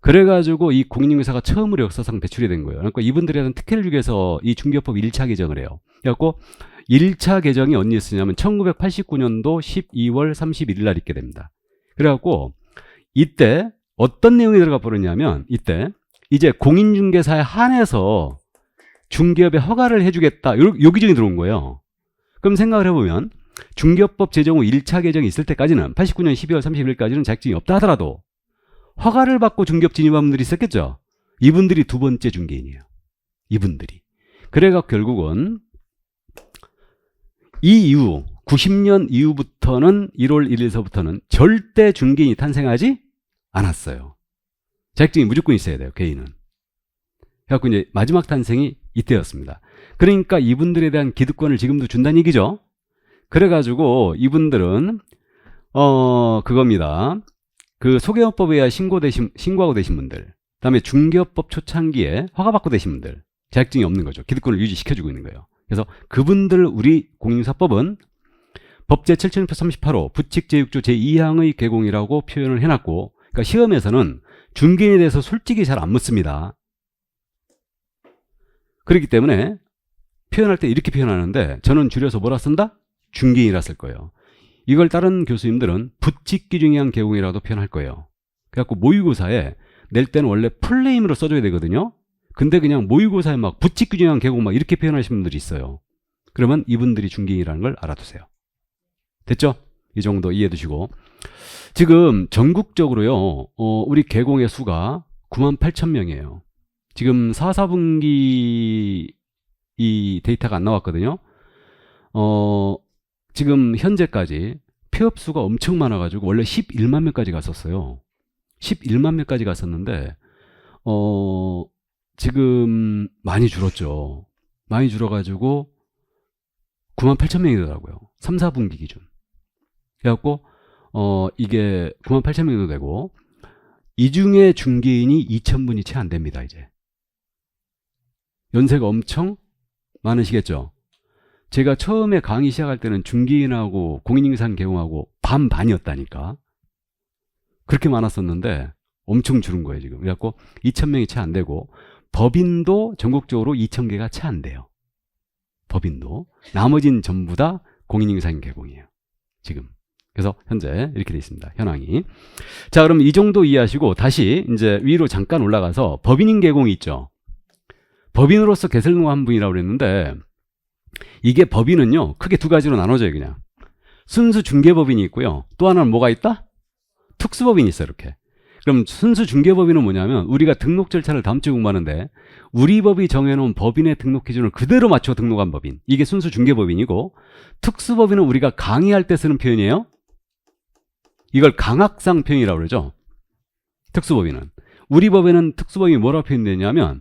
그래가지고 이 공인중개사가 처음으로 역사상 배출이 된 거예요. 그러니까 이분들에 대한 특혜를 주기 위해서 이 중개업법 1차 개정을 해요. 그래갖고 1차 개정이 언제 있었냐면 1989년도 12월 31일 날 있게 됩니다. 그래갖고 이때 어떤 내용이 들어가 버렸냐면 이때 이제 공인중개사에 한해서 중개업에 허가를 해주겠다. 요 규정이 들어온 거예요. 그럼 생각을 해보면 중개업법 제정 후 1차 개정이 있을 때까지는 89년 12월 30일까지는 자격증이 없다 하더라도 허가를 받고 중개업 진입한 분들이 있었겠죠. 이분들이 두 번째 중개인이에요. 이분들이. 그래가 결국은 이 이후 90년 이후부터는 1월 1일서부터는 절대 중개인이 탄생하지 않았어요. 자격증이 무조건 있어야 돼요. 개인은. 그래갖고 이제 마지막 탄생이 이때였습니다. 그러니까 이분들에 대한 기득권을 지금도 준다는 얘기죠. 그래가지고 이분들은 그겁니다. 그 소개업법에 의해 신고하고 되신 분들, 그다음에 중개업법 초창기에 허가받고 되신 분들, 자격증이 없는 거죠. 기득권을 유지시켜주고 있는 거예요. 그래서 그분들 우리 공인중개사법은 법 제7638호 부칙 제6조 제2항의 개공이라고 표현을 해놨고, 그러니까 시험에서는 중개인에 대해서 솔직히 잘 안 묻습니다. 그렇기 때문에 표현할 때 이렇게 표현하는데 저는 줄여서 뭐라 쓴다? 중개인이라 쓸 거예요. 이걸 다른 교수님들은 부칙규정에 의한 개공이라고 표현할 거예요. 그래갖고 모의고사에 낼 때는 원래 풀네임으로 써줘야 되거든요. 근데 그냥 모의고사에 막 부칙규정에 의한 개공 막 이렇게 표현하시는 분들이 있어요. 그러면 이분들이 중개인이라는 걸 알아두세요. 됐죠? 이 정도 이해해 두시고. 지금 전국적으로요, 우리 개공의 수가 98,000명이에요. 지금 4, 4분기 이 데이터가 안 나왔거든요. 지금 현재까지 폐업 수가 엄청 많아가지고 원래 11만 명까지 갔었어요. 11만 명까지 갔었는데 지금 많이 줄었죠. 많이 줄어가지고 98,000명이더라고요. 3, 4분기 기준. 그래갖고 이게 98,000명도 되고 이 중에 중개인이 2,000분이 채 안 됩니다. 이제 연세가 엄청 많으시겠죠. 제가 처음에 강의 시작할 때는 중개인하고 공인중개사 개공하고 반반이었다니까. 그렇게 많았었는데 엄청 줄은 거예요 지금. 그래갖고 2,000명이 채 안 되고 법인도 전국적으로 2,000개가 채 안 돼요. 법인도. 나머진 전부 다 공인중개사 개공이에요 지금. 그래서 현재 이렇게 되어 있습니다. 현황이. 자, 그럼 이 정도 이해하시고 다시 이제 위로 잠깐 올라가서 법인인 개공이 있죠. 법인으로서 개설능한 분이라고 그랬는데 이게 법인은요 크게 두 가지로 나눠져요. 그냥 순수 중개법인이 있고요. 또 하나는 뭐가 있다? 특수법인이 있어요. 이렇게. 그럼 순수 중개법인은 뭐냐면 우리가 등록 절차를 다음 주에 공부하는데 우리 법이 정해놓은 법인의 등록 기준을 그대로 맞춰 등록한 법인, 이게 순수 중개법인이고, 특수법인은 우리가 강의할 때 쓰는 표현이에요. 이걸 강학상 표현이라고 그러죠. 특수법인은. 우리 법에는 특수법인이 뭐라고 표현되냐면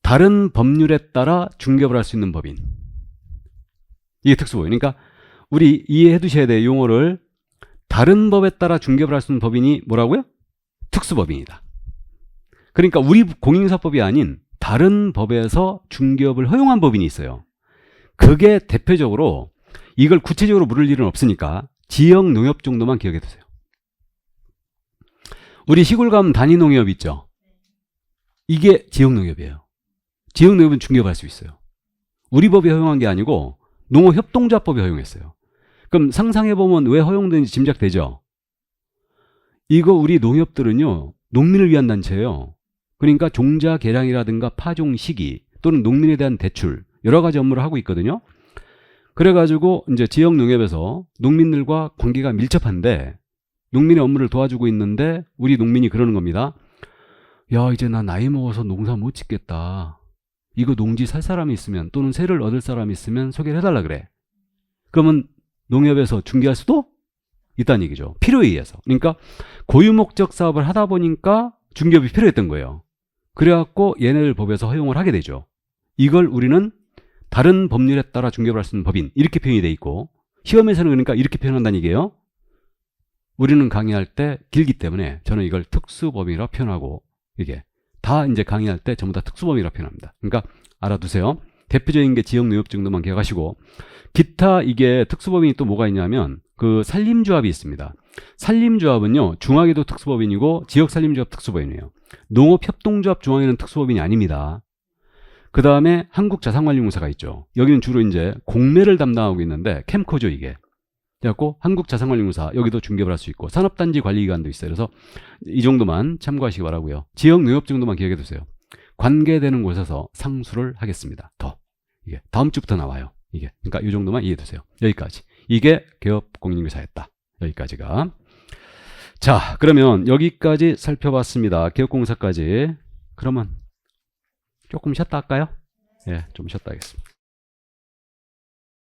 다른 법률에 따라 중개업을 할 수 있는 법인, 이게 특수법인. 그러니까 우리 이해해 두셔야 돼요. 용어를. 다른 법에 따라 중개업을 할 수 있는 법인이 뭐라고요? 특수법인이다. 그러니까 우리 공인인사법이 아닌 다른 법에서 중개업을 허용한 법인이 있어요. 그게 대표적으로, 이걸 구체적으로 물을 일은 없으니까 지역농협 정도만 기억해 두세요. 우리 시골 가면 단위농협 있죠. 이게 지역농협이에요. 지역농협은 중개업할 수 있어요. 우리 법이 허용한 게 아니고 농어협동조합법이 허용했어요. 그럼 상상해보면 왜 허용되는지 짐작되죠? 이거 우리 농협들은요 농민을 위한 단체예요. 그러니까 종자 개량이라든가 파종 시기 또는 농민에 대한 대출 여러 가지 업무를 하고 있거든요. 그래가지고 이제 지역 농협에서 농민들과 관계가 밀접한데 농민의 업무를 도와주고 있는데 우리 농민이 그러는 겁니다. 야, 이제 나 나이 먹어서 농사 못 짓겠다. 이거 농지 살 사람이 있으면 또는 세를 얻을 사람이 있으면 소개를 해달라 그래. 그러면 농협에서 중개할 수도 있다는 얘기죠. 필요에 의해서. 그러니까 고유목적 사업을 하다 보니까 중개업이 필요했던 거예요. 그래갖고 얘네들 법에서 허용을 하게 되죠. 이걸 우리는 다른 법률에 따라 중개업을 할 수 있는 법인, 이렇게 표현이 돼 있고, 시험에서는 그러니까 이렇게 표현한다는 얘기예요. 우리는 강의할 때 길기 때문에 저는 이걸 특수법인이라고 표현하고, 이게 다 이제 강의할 때 전부 다 특수법인이라고 표현합니다. 그러니까 알아두세요. 대표적인 게 지역농협 정도만 기억하시고, 기타 이게 특수법인이 또 뭐가 있냐면 그 산림조합이 있습니다. 산림조합은요 중앙에도 특수법인이고 지역산림조합 특수법인이에요. 농업협동조합 중앙에는 특수법인이 아닙니다. 그 다음에 한국자산관리공사가 있죠. 여기는 주로 이제 공매를 담당하고 있는데 캠코죠 이게. 그래갖고 한국자산관리공사 여기도 중개업을 할 수 있고 산업단지 관리기관도 있어요. 그래서 이 정도만 참고하시기 바라고요. 지역농협 정도만 기억해 두세요. 관계되는 곳에서 상수를 하겠습니다. 더 이게 다음 주부터 나와요. 이게 그러니까 이 정도만 이해해 두세요. 여기까지. 이게 개업공인중개사였다. 여기까지가. 자, 그러면 여기까지 살펴봤습니다. 개업공사까지. 그러면 조금 쉬었다 할까요? 예, 좀 쉬었다 하겠습니다.